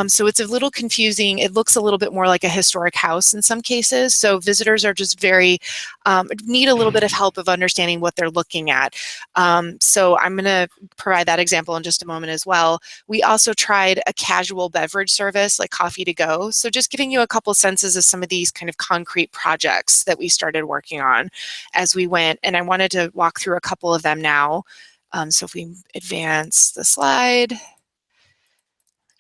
So it's a little confusing. It looks a little bit more like a historic house in some cases. So visitors are just need a little bit of help of understanding what they're looking at. So I'm going to provide that example in just a moment as well. We also tried a casual beverage service like coffee to go. So just giving you a couple senses of some of these kind of concrete projects that we started working on as we went. And I wanted to walk through a couple of them now. So if we advance the slide.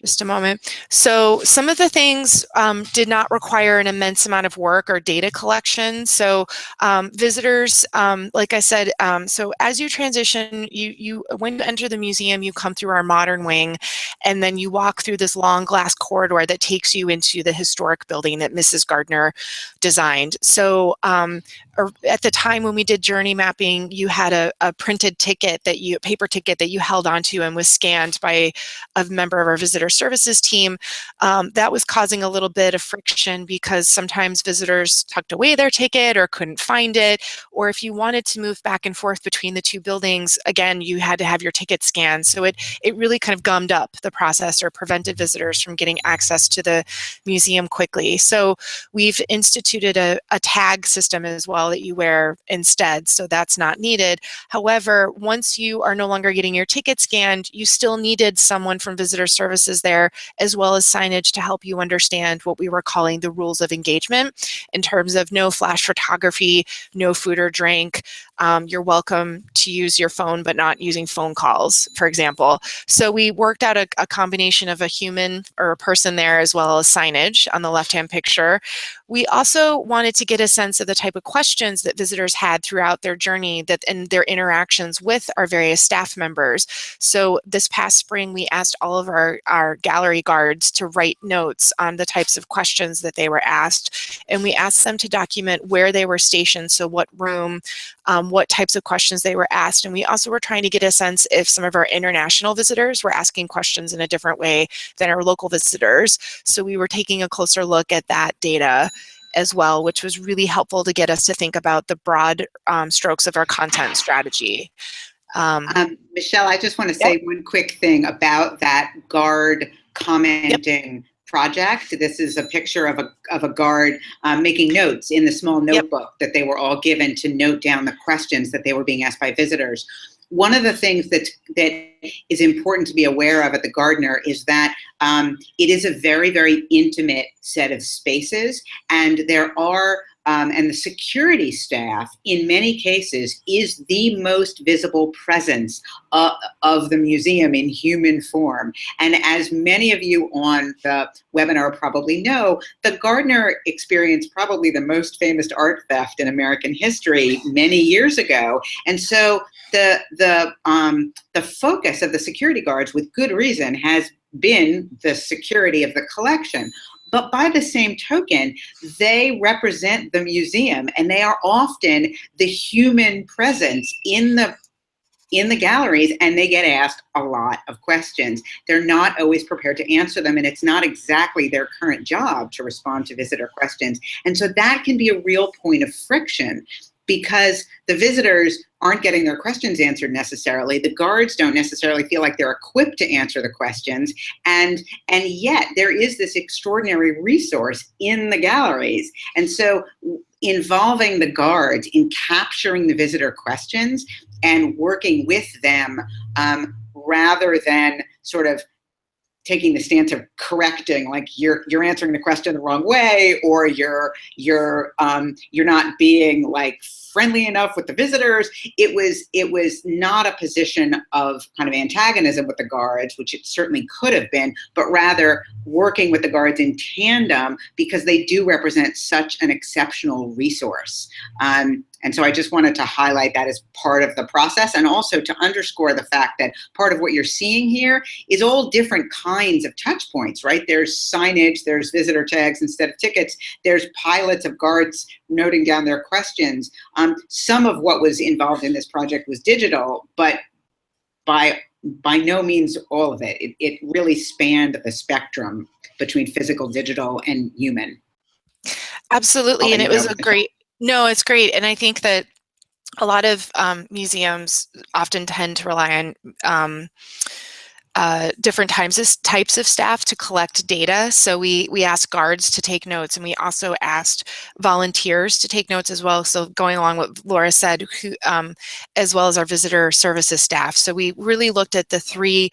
Just a moment. So some of the things did not require an immense amount of work or data collection. So visitors, like I said, so as you transition, when you enter the museum, you come through our modern wing, and then you walk through this long glass corridor that takes you into the historic building that Mrs. Gardner designed. So at the time when we did journey mapping, you had a printed ticket paper ticket that you held onto and was scanned by a member of our visitor services team. That was causing a little bit of friction because sometimes visitors tucked away their ticket or couldn't find it, or if you wanted to move back and forth between the two buildings, again, you had to have your ticket scanned. So it really kind of gummed up the process or prevented visitors from getting access to the museum quickly. So we've instituted a tag system as well that you wear instead, so that's not needed. However, once you are no longer getting your ticket scanned, you still needed someone from visitor services resources there, as well as signage to help you understand what we were calling the rules of engagement in terms of no flash photography, no food or drink. You're welcome to use your phone, but not using phone calls, for example. So we worked out a combination of a human or a person there as well as signage on the left-hand picture. We also wanted to get a sense of the type of questions that visitors had throughout their journey and their interactions with our various staff members. So this past spring, we asked all of our gallery guards to write notes on the types of questions that they were asked. And we asked them to document where they were stationed, so what room, what types of questions they were asked. And we also were trying to get a sense if some of our international visitors were asking questions in a different way than our local visitors. So we were taking a closer look at that data as well, which was really helpful to get us to think about the broad strokes of our content strategy. Michelle, I just want to say one quick thing about that guard commenting project. This is a picture of a guard making notes in the small notebook that they were all given to note down the questions that they were being asked by visitors. One of the things that is important to be aware of at the Gardner is that it is a very, very intimate set of spaces, and there are and the security staff, in many cases, is the most visible presence of the museum in human form. And as many of you on the webinar probably know, the Gardner experienced probably the most famous art theft in American history many years ago. And so the focus of the security guards, with good reason, has been the security of the collection. But by the same token, they represent the museum, and they are often the human presence in the galleries, and they get asked a lot of questions. They're not always prepared to answer them, and it's not exactly their current job to respond to visitor questions. And so that can be a real point of friction, because the visitors aren't getting their questions answered necessarily. The guards don't necessarily feel like they're equipped to answer the questions. And yet there is this extraordinary resource in the galleries. And so involving the guards in capturing the visitor questions and working with them rather than sort of taking the stance of correcting, like you're answering the question the wrong way, or you're not being like friendly enough with the visitors. It was not a position of kind of antagonism with the guards, which it certainly could have been, but rather working with the guards in tandem, because they do represent such an exceptional resource. And so I just wanted to highlight that as part of the process, and also to underscore the fact that part of what you're seeing here is all different kinds of touch points, right? There's signage, there's visitor tags instead of tickets, there's pilots of guards noting down their questions. Some of what was involved in this project was digital, but by no means all of it. It really spanned the spectrum between physical, digital, and human. Absolutely, and it was a great. No, it's great. And I think that a lot of museums often tend to rely on different types of staff to collect data. So we asked guards to take notes, and we also asked volunteers to take notes as well. So going along what Laura said, as well as our visitor services staff. So we really looked at the three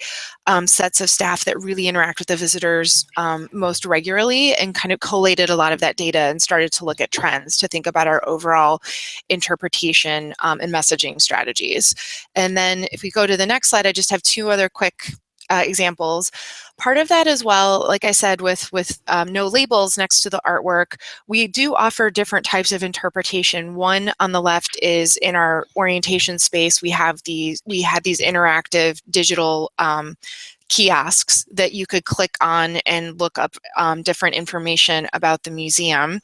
sets of staff that really interact with the visitors most regularly, and kind of collated a lot of that data and started to look at trends to think about our overall interpretation and messaging strategies. And then if we go to the next slide, I just have two other quick examples. Part of that as well, like I said, with no labels next to the artwork, we do offer different types of interpretation. One on the left is in our orientation space. We had these interactive digital kiosks that you could click on and look up different information about the museum.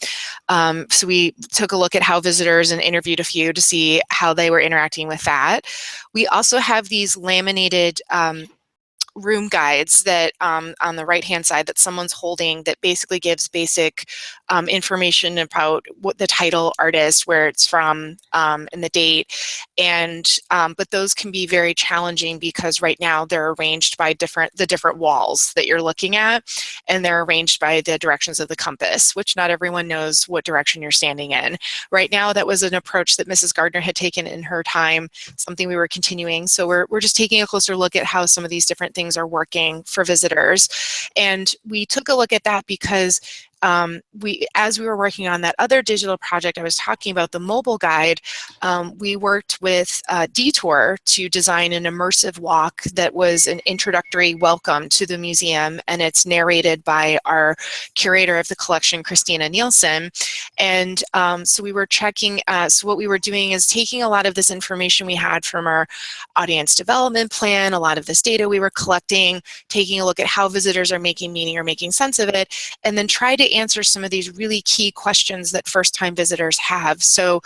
So we took a look at how visitors and interviewed a few to see how they were interacting with that. We also have these laminated room guides that on the right hand side that someone's holding, that basically gives basic information about what the title, artist, where it's from, and the date. And but those can be very challenging because right now they're arranged by the different walls that you're looking at, and they're arranged by the directions of the compass, which not everyone knows what direction you're standing in. Right now, that was an approach that Mrs. Gardner had taken in her time, something we were continuing. So we're just taking a closer look at how some of these different things things are working for visitors. And we took a look at that because as we were working on that other digital project I was talking about, the mobile guide, we worked with Detour to design an immersive walk that was an introductory welcome to the museum, and it's narrated by our curator of the collection, Christina Nielsen. And so we were checking, so what we were doing is taking a lot of this information we had from our audience development plan, a lot of this data we were collecting, taking a look at how visitors are making meaning or making sense of it, and then try to answer some of these really key questions that first-time visitors have. So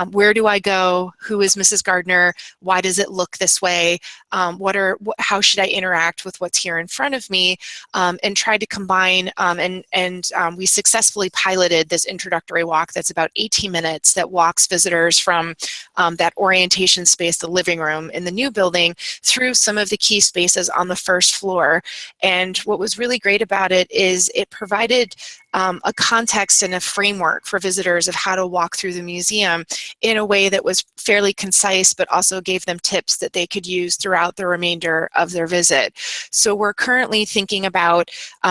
where do I go? Who is Mrs. Gardner? Why does it look this way? How should I interact with what's here in front of me? And try to combine, we successfully piloted this introductory walk that's about 18 minutes that walks visitors from that orientation space, the living room in the new building, through some of the key spaces on the first floor. And what was really great about it is it provided a context and a framework for visitors of how to walk through the museum in a way that was fairly concise, but also gave them tips that they could use throughout the remainder of their visit. So we're currently thinking about,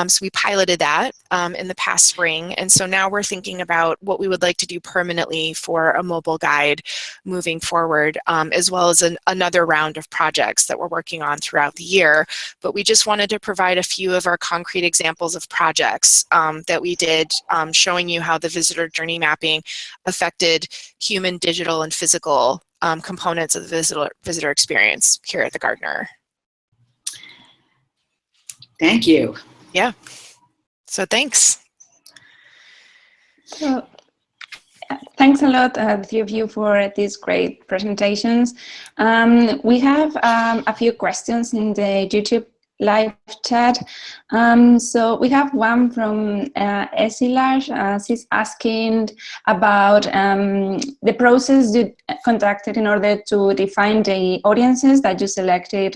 so we piloted that in the past spring, and so now we're thinking about what we would like to do permanently for a mobile guide moving forward, as well as another round of projects that we're working on throughout the year. But we just wanted to provide a few of our concrete examples of projects that we did, showing you how the visitor journey mapping affected human, digital, and physical components of the visitor experience here at the Gardner. Thank you. Yeah. So thanks. So, thanks a lot, the three of you, for these great presentations. We have a few questions in the YouTube live chat. So we have one from Esilar. She's asking about the process you conducted in order to define the audiences that you selected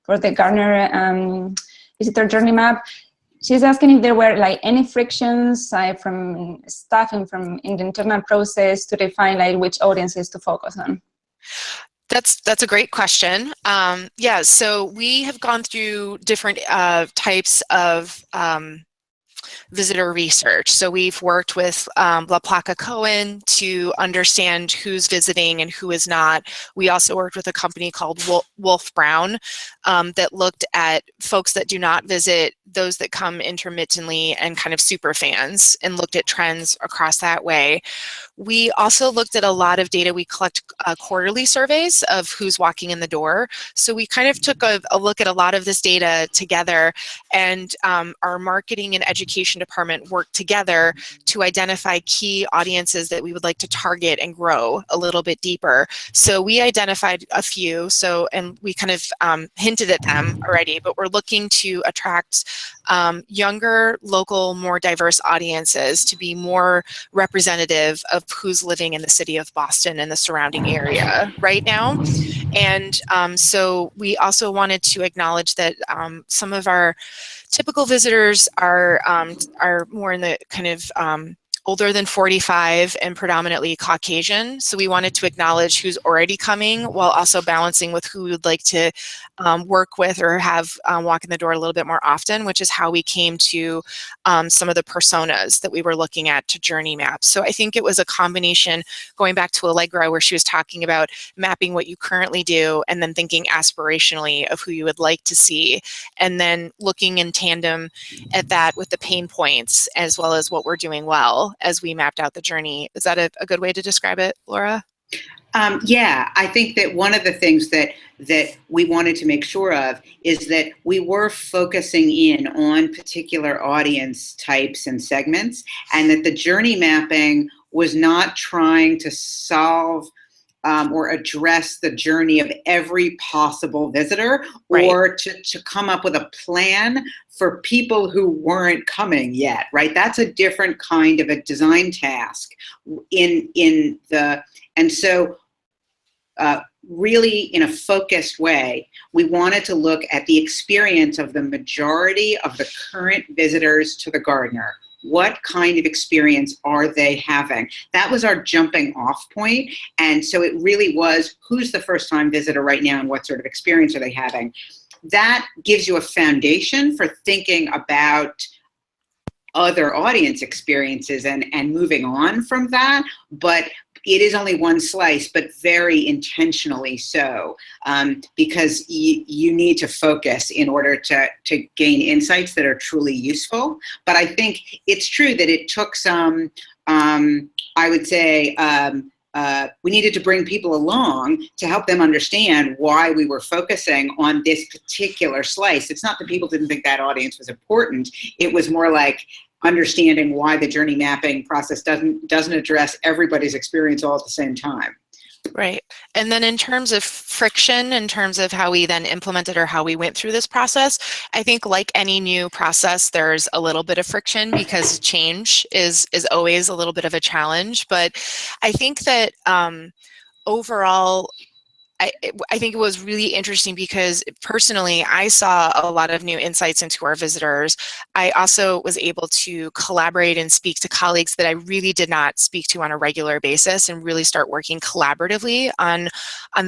for the Gardner visitor journey map. She's asking if there were like any frictions from staff and from in the internal process to define like which audiences to focus on. That's a great question. Yeah, so we have gone through different types of visitor research. So we've worked with La Placa Cohen to understand who's visiting and who is not. We also worked with a company called Wolf Brown that looked at folks that do not visit, those that come intermittently, and kind of super fans, and looked at trends across that way. We also looked at a lot of data. We collect quarterly surveys of who's walking in the door. So we kind of took a look at a lot of this data together, and our marketing and education department worked together to identify key audiences that we would like to target and grow a little bit deeper. So we identified a few, and we kind of hinted at them already, but we're looking to attract younger, local, more diverse audiences to be more representative of who's living in the city of Boston and the surrounding area right now. And so we also wanted to acknowledge that some of our typical visitors are more in the kind of older than 45 and predominantly Caucasian. So we wanted to acknowledge who's already coming while also balancing with who we would like to work with or have walk in the door a little bit more often, which is how we came to some of the personas that we were looking at to journey map. So I think it was a combination, going back to Allegra, where she was talking about mapping what you currently do and then thinking aspirationally of who you would like to see, and then looking in tandem at that with the pain points as well as what we're doing well as we mapped out the journey. Is that a good way to describe it, Laura? Yeah, I think that one of the things that we wanted to make sure of is that we were focusing in on particular audience types and segments, and that the journey mapping was not trying to solve or address the journey of every possible visitor, or to come up with a plan for people who weren't coming yet, right? That's a different kind of a design task and so really in a focused way, we wanted to look at the experience of the majority of the current visitors to the Gardner. what kind of experience are they having? That was our jumping off point. And so it really was, who's the first-time visitor right now and what sort of experience are they having? That gives you a foundation for thinking about other audience experiences and moving on from that. But it is only one slice, but very intentionally so, because you need to focus in order to gain insights that are truly useful. But I think it's true that it took some, I would say, we needed to bring people along to help them understand why we were focusing on this particular slice. It's not that people didn't think that audience was important. It was more like understanding why the journey mapping process doesn't address everybody's experience all at the same time. Right. And then in terms of friction, in terms of how we then implemented or how we went through this process, I think like any new process, there's a little bit of friction because change is always a little bit of a challenge. But I think that overall, I think it was really interesting because personally, I saw a lot of new insights into our visitors. I also was able to collaborate and speak to colleagues that I really did not speak to on a regular basis and really start working collaboratively on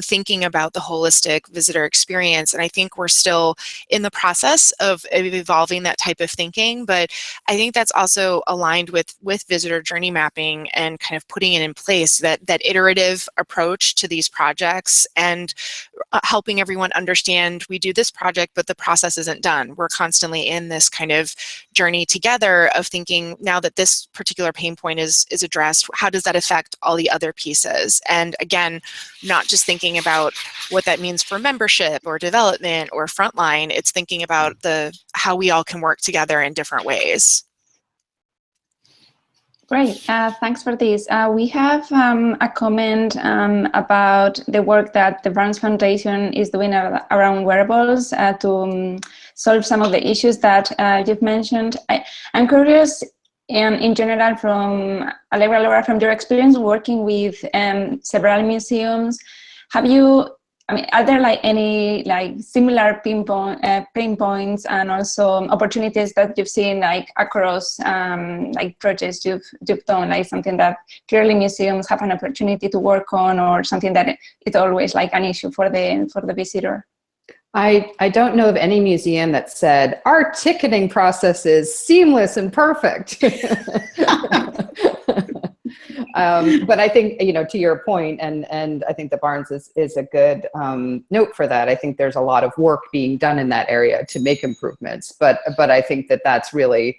thinking about the holistic visitor experience. And I think we're still in the process of evolving that type of thinking, but I think that's also aligned with visitor journey mapping and kind of putting it in place, that iterative approach to these projects and helping everyone understand we do this project, but the process isn't done. We're constantly in this kind of journey together of thinking, now that this particular pain point is addressed, how does that affect all the other pieces? And again, not just thinking about what that means for membership or development or frontline, it's thinking about how we all can work together in different ways. Great, thanks for this. We have a comment about the work that the Burns Foundation is doing around wearables to solve some of the issues that you've mentioned. I'm curious, in general, from Allegra, Laura, from your experience working with several museums, are there like any similar pain points and also opportunities that you've seen across projects you've done, like something that clearly museums have an opportunity to work on, or something that it's always like an issue for the visitor? I don't know of any museum that said our ticketing process is seamless and perfect. But I think, to your point, and I think the Barnes is a good note for that. I think there's a lot of work being done in that area to make improvements. But I think that's really,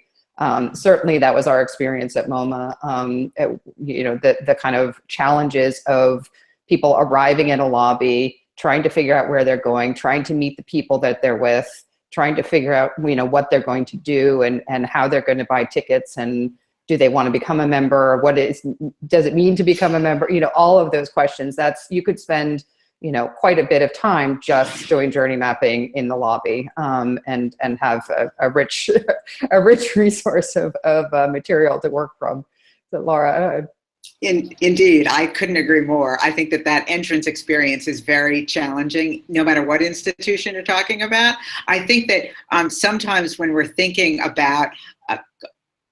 certainly that was our experience at MoMA. The kind of challenges of people arriving in a lobby, trying to figure out where they're going, trying to meet the people that they're with, trying to figure out, what they're going to do and how they're going to buy tickets, and do they want to become a member? Does it mean to become a member? All of those questions. You could spend, quite a bit of time just doing journey mapping in the lobby, and have a rich resource of material to work from. So Laura. Indeed, I couldn't agree more. I think that entrance experience is very challenging, no matter what institution you're talking about. I think that sometimes when we're thinking about,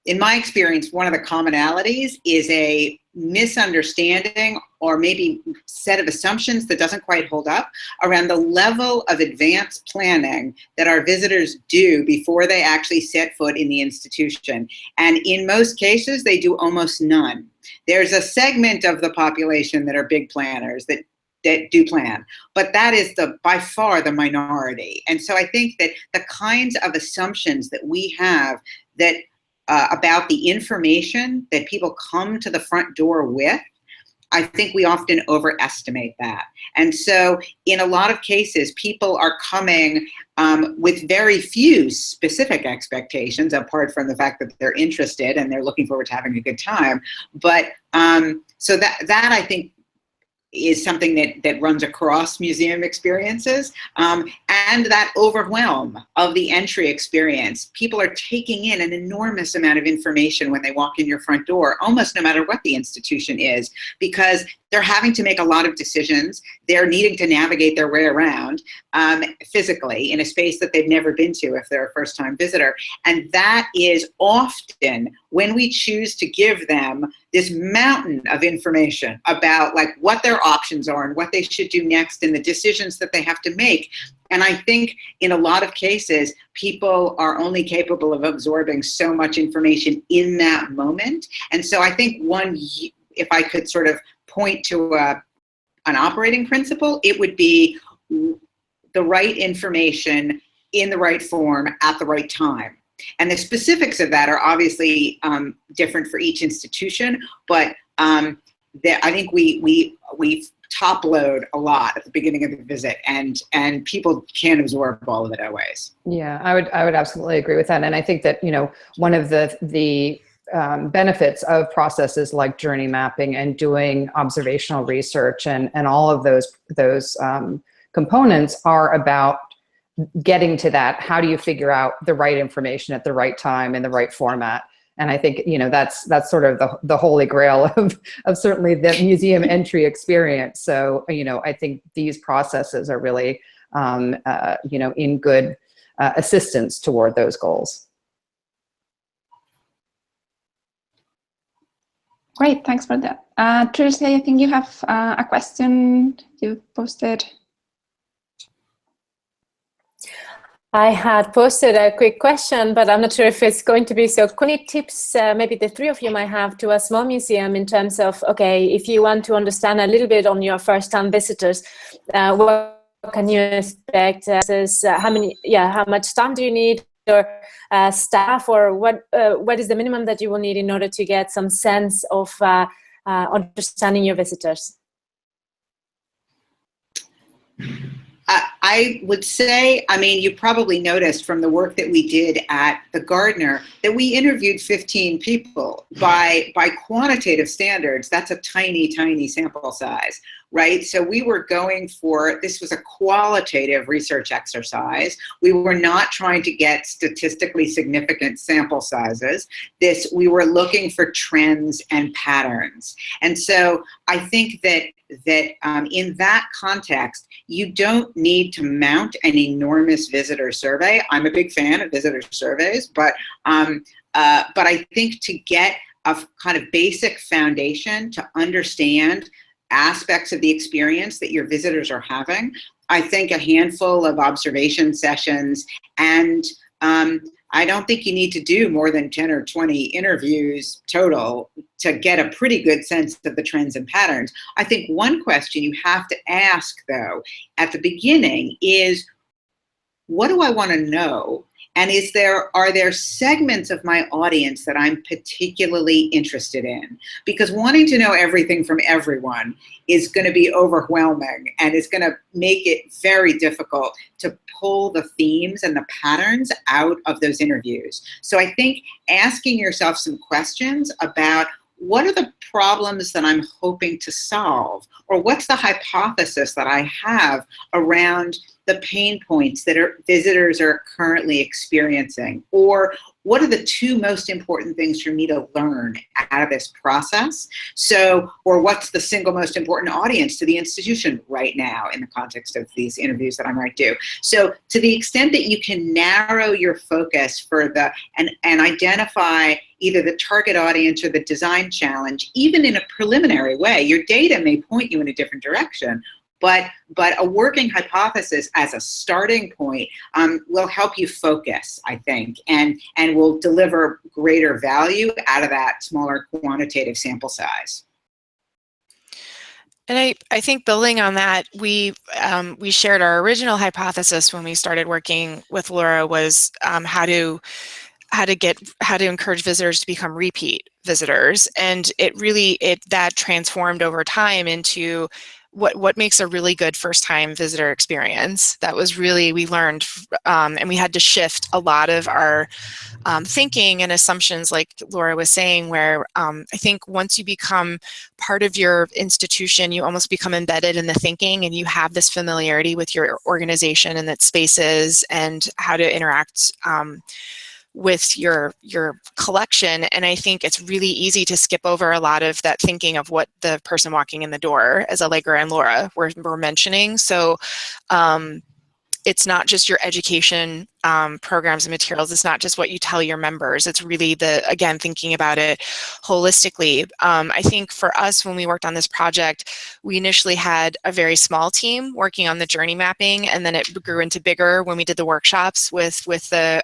in my experience, one of the commonalities is a misunderstanding or maybe set of assumptions that doesn't quite hold up around the level of advanced planning that our visitors do before they actually set foot in the institution. And in most cases, they do almost none. There's a segment of the population that are big planners that do plan, but that is by far the minority. And so I think that the kinds of assumptions that we have that about the information that people come to the front door with, I think we often overestimate that. And so in a lot of cases, people are coming with very few specific expectations, apart from the fact that they're interested and they're looking forward to having a good time. But so that I think is something that runs across museum experiences, and that overwhelm of the entry experience. People are taking in an enormous amount of information when they walk in your front door, almost no matter what the institution is, because they're having to make a lot of decisions. They're needing to navigate their way around physically in a space that they've never been to if they're a first-time visitor. And that is often when we choose to give them this mountain of information about like what their options are and what they should do next and the decisions that they have to make. And I think in a lot of cases, people are only capable of absorbing so much information in that moment. And so I think if I could sort of point to an operating principle, it would be the right information in the right form at the right time. And the specifics of that are obviously different for each institution, but I think we top load a lot at the beginning of the visit, and people can't absorb all of it always. Yeah, I would absolutely agree with that. And I think that, you know, one of the benefits of processes like journey mapping and doing observational research and all of those components are about getting to that. How do you figure out the right information at the right time in the right format? And I think, you know, that's sort of the holy grail of certainly the museum entry experience. So, you know, I think these processes are really, you know, in good assistance toward those goals. Great, thanks for that. Trilce, I think you have a question you posted. I had posted a quick question, but I'm not sure if it's going to be so. Any tips maybe the three of you might have to a small museum in terms of, okay, if you want to understand a little bit on your first-time visitors, what can you expect? How much time do you need, or staff, or what is the minimum that you will need in order to get some sense of understanding your visitors? I would say, I mean, you probably noticed from the work that we did at the Gardner that we interviewed 15 people. By quantitative standards, that's a tiny, tiny sample size, right? So we were going for, this was a qualitative research exercise. We were not trying to get statistically significant sample sizes. We were looking for trends and patterns. And so I think that in that context, you don't need to mount an enormous visitor survey. I'm a big fan of visitor surveys, but I think to get a kind of basic foundation to understand aspects of the experience that your visitors are having, I think a handful of observation sessions, and I don't think you need to do more than 10 or 20 interviews total to get a pretty good sense of the trends and patterns. I think one question you have to ask, though, at the beginning is, what do I want to know? And are there segments of my audience that I'm particularly interested in? Because wanting to know everything from everyone is going to be overwhelming, and it's going to make it very difficult to pull the themes and the patterns out of those interviews. So I think asking yourself some questions about, what are the problems that I'm hoping to solve? Or what's the hypothesis that I have around the pain points that visitors are currently experiencing? Or what are the two most important things for me to learn out of this process? Or what's the single most important audience to the institution right now in the context of these interviews that I might do? So to the extent that you can narrow your focus for and identify either the target audience or the design challenge, even in a preliminary way, your data may point you in a different direction. But a working hypothesis as a starting point will help you focus, I think, and will deliver greater value out of that smaller quantitative sample size. And I think building on that, we shared our original hypothesis when we started working with Laura was how to encourage visitors to become repeat visitors, and that transformed over time into what makes a really good first-time visitor experience. That was really, we learned, and we had to shift a lot of our thinking and assumptions, like Laura was saying, where I think once you become part of your institution, you almost become embedded in the thinking, and you have this familiarity with your organization and its spaces and how to interact with your collection. And I think it's really easy to skip over a lot of that thinking of what the person walking in the door, as Allegra and Laura were mentioning. So it's not just your education programs and materials. It's not just what you tell your members. It's really again, thinking about it holistically. I think for us, when we worked on this project, we initially had a very small team working on the journey mapping, and then it grew into bigger when we did the workshops with the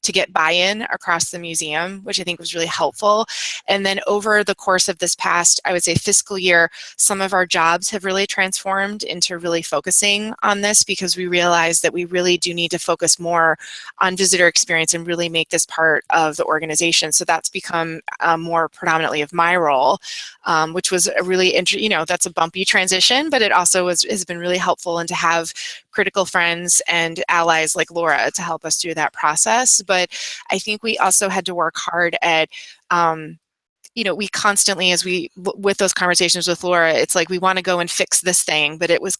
to get buy-in across the museum, which I think was really helpful. And then over the course of this past, I would say, fiscal year, some of our jobs have really transformed into really focusing on this, because we realized that we really do need to focus more on visitor experience and really make this part of the organization. So that's become more predominantly of my role, which was a really that's a bumpy transition, but it also has been really helpful, and to have critical friends and allies like Laura to help us through that process. But I think we also had to work hard at we constantly, with those conversations with Laura, it's like we want to go and fix this thing, but it was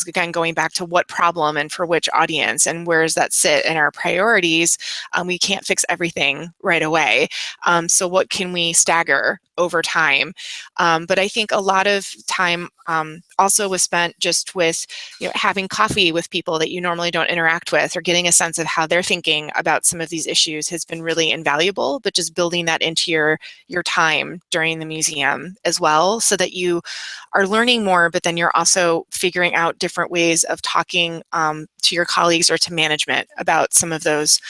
again going back to what problem and for which audience, and where does that sit in our priorities. We can't fix everything right away. So what can we stagger over time? But I think a lot of time also was spent just with having coffee with people that you normally don't interact with, or getting a sense of how they're thinking about some of these issues has been really invaluable. But just building that into your time during the museum as well, so that you are learning more, but then you're also figuring out different ways of talking to your colleagues or to management about some of those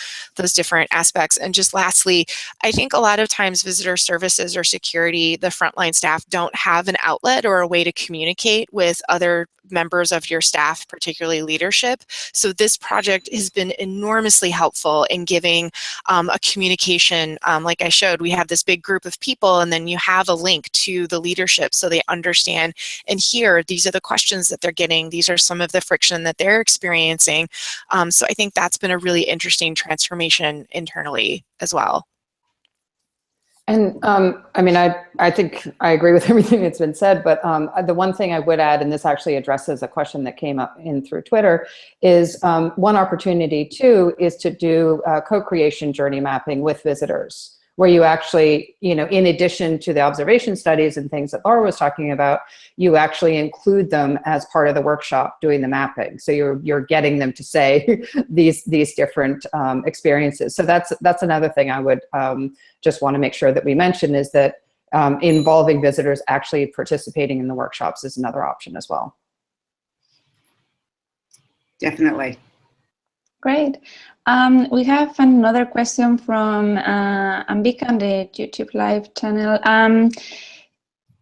different aspects. And just lastly, I think a lot of times visitor services or security, the frontline staff don't have an outlet or a way to communicate with other members of your staff, particularly leadership. So this project has been enormously helpful in giving a communication. Like I showed, we have this big group of people, and then you have a link to the leadership so they understand and hear, these are the questions that they're getting, these are some of the friction that they're experiencing. So I think that's been a really interesting transformation internally as well. And I mean, I think I agree with everything that's been said, but the one thing I would add, and this actually addresses a question that came up through Twitter, is one opportunity too is to do co-creation journey mapping with visitors, where you actually, in addition to the observation studies and things that Laura was talking about, you actually include them as part of the workshop doing the mapping. So you're getting them to say these different experiences. So that's another thing I would just want to make sure that we mention, is that involving visitors actually participating in the workshops is another option as well. Definitely. Great. We have another question from Ambika on the YouTube live channel.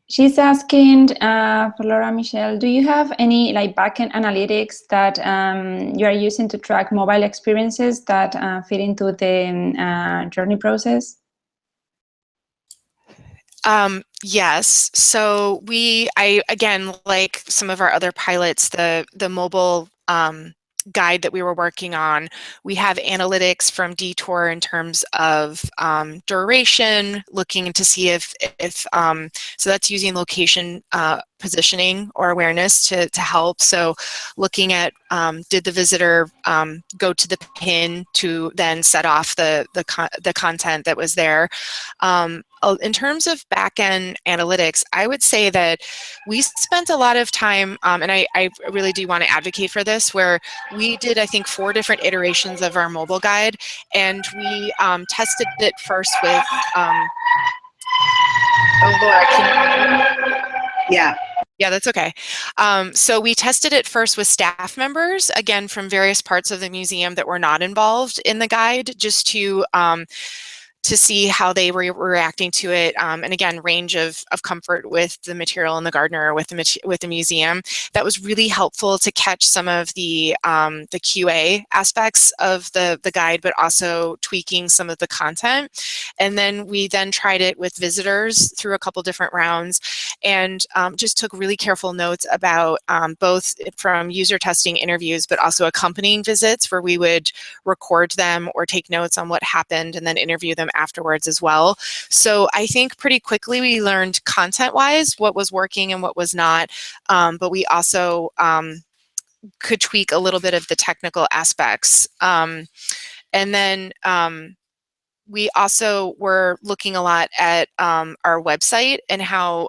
She's asking for Laura Michelle, do you have any backend analytics that you are using to track mobile experiences that fit into the journey process? Yes. So again, like some of our other pilots, the mobile guide that we were working on, we have analytics from Detour in terms of duration, looking to see if so that's using location positioning or awareness to help. So looking at did the visitor go to the pin to then set off the content that was there. In terms of back-end analytics, I would say that we spent a lot of time, and I really do want to advocate for this, where we did, I think, 4 different iterations of our mobile guide, and we tested it first with, oh, Laura, can you... Yeah. Yeah, that's okay. So we tested it first with staff members, again, from various parts of the museum that were not involved in the guide, just to see how they were reacting to it, and again, range of comfort with the material in the Gardner or with the museum. That was really helpful to catch some of the QA aspects of the guide, but also tweaking some of the content. And then we tried it with visitors through a couple different rounds, and just took really careful notes about both from user testing interviews, but also accompanying visits, where we would record them or take notes on what happened and then interview them afterwards as well. So I think pretty quickly we learned content-wise what was working and what was not, but we also could tweak a little bit of the technical aspects. And then we also were looking a lot at our website and how,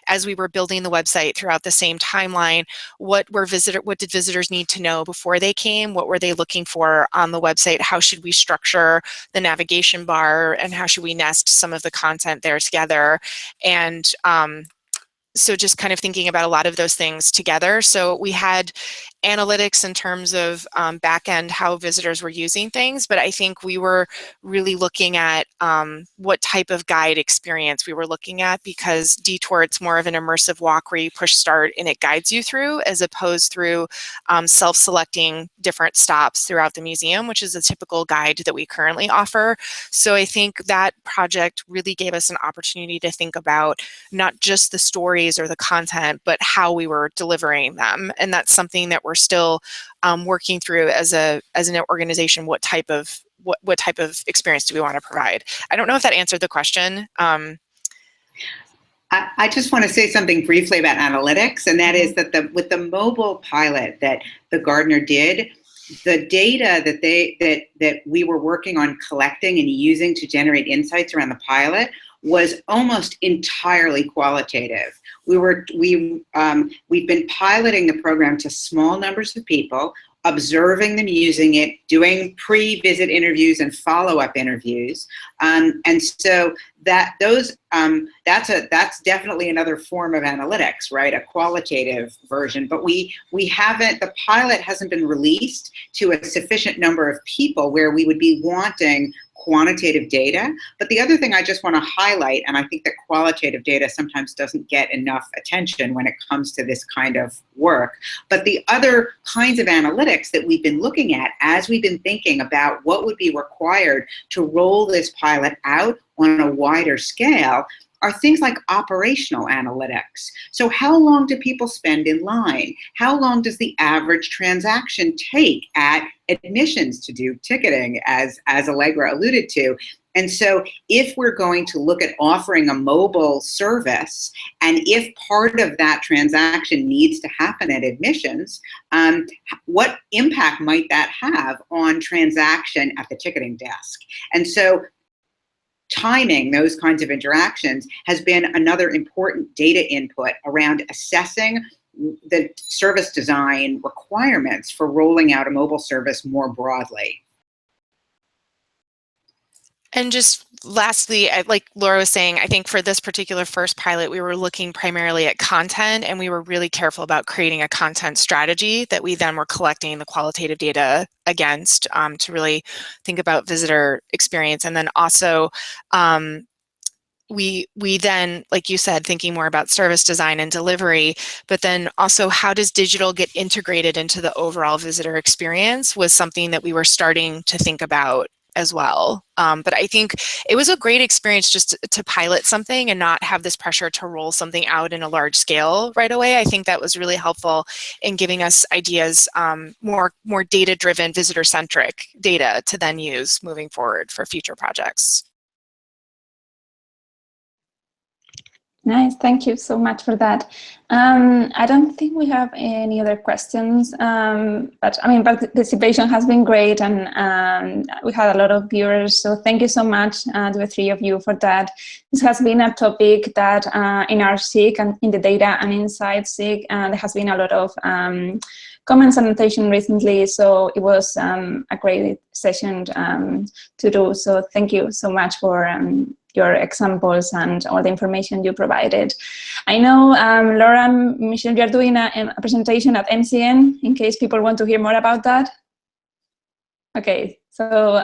as we were building the website throughout the same timeline, what did visitors need to know before they came? What were they looking for on the website? How should we structure the navigation bar, and how should we nest some of the content there together? And so just kind of thinking about a lot of those things together. So we had analytics in terms of back end, how visitors were using things, but I think we were really looking at what type of guide experience we were looking at, because Detour, it's more of an immersive walk where you push start and it guides you through, as opposed through self-selecting different stops throughout the museum, which is a typical guide that we currently offer. So I think that project really gave us an opportunity to think about not just the stories or the content, but how we were delivering them. And that's something that we're still working through as an organization. What type of experience do we want to provide? I don't know if that answered the question. I just want to say something briefly about analytics, and that is that with the mobile pilot that the Gardner did, the data that we were working on collecting and using to generate insights around the pilot was almost entirely qualitative. We've been piloting the program to small numbers of people, observing them using it, doing pre-visit interviews and follow-up interviews, and so that's definitely another form of analytics, right? A qualitative version. But the pilot hasn't been released to a sufficient number of people where we would be wanting quantitative data. But the other thing I just want to highlight, and I think that qualitative data sometimes doesn't get enough attention when it comes to this kind of work, but the other kinds of analytics that we've been looking at as we've been thinking about what would be required to roll this pilot out on a wider scale are things like operational analytics. So how long do people spend in line? How long does the average transaction take at admissions to do ticketing, as Allegra alluded to? And so if we're going to look at offering a mobile service, and if part of that transaction needs to happen at admissions, what impact might that have on transaction at the ticketing desk? And so timing those kinds of interactions has been another important data input around assessing the service design requirements for rolling out a mobile service more broadly. And just lastly, like Laura was saying, I think for this particular first pilot, we were looking primarily at content, and we were really careful about creating a content strategy that we then were collecting the qualitative data against to really think about visitor experience. And then also, we then, like you said, thinking more about service design and delivery, but then also how does digital get integrated into the overall visitor experience was something that we were starting to think about as well. But I think it was a great experience just to pilot something and not have this pressure to roll something out in a large scale right away. I think that was really helpful in giving us ideas, more data-driven, visitor-centric data to then use moving forward for future projects. Nice, thank you so much for that. I don't think we have any other questions, but I mean, participation has been great, and we had a lot of viewers, so thank you so much to the three of you for that. This has been a topic that in our SIG and in the Data and Insights SIG, there has been a lot of comments and annotation recently, so it was a great session to do, so thank you so much for your examples and all the information you provided. I know, Laura and Michelle, you're doing a presentation at MCN, in case people want to hear more about that. Okay, so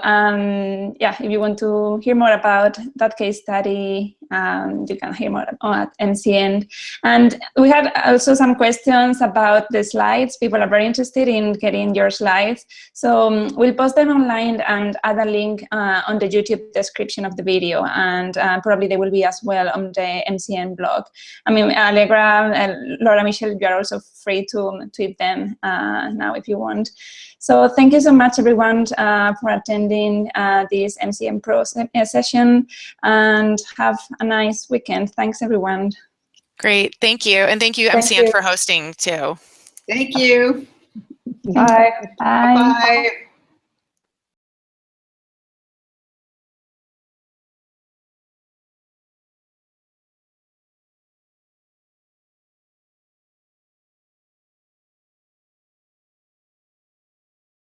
yeah, if you want to hear more about that case study, you can hear more at MCN. And we had also some questions about the slides. People are very interested in getting your slides. So we'll post them online and add a link on the YouTube description of the video. And probably they will be as well on the MCN blog. I mean, Allegra, Laura, Michelle, you are also free to tweet them now if you want. So thank you so much, everyone, for attending this MCNPro session, and have a nice weekend. Thanks, everyone. Great, thank you. And thank you, MCN, for hosting, too. Thank you. Bye. Bye. Bye.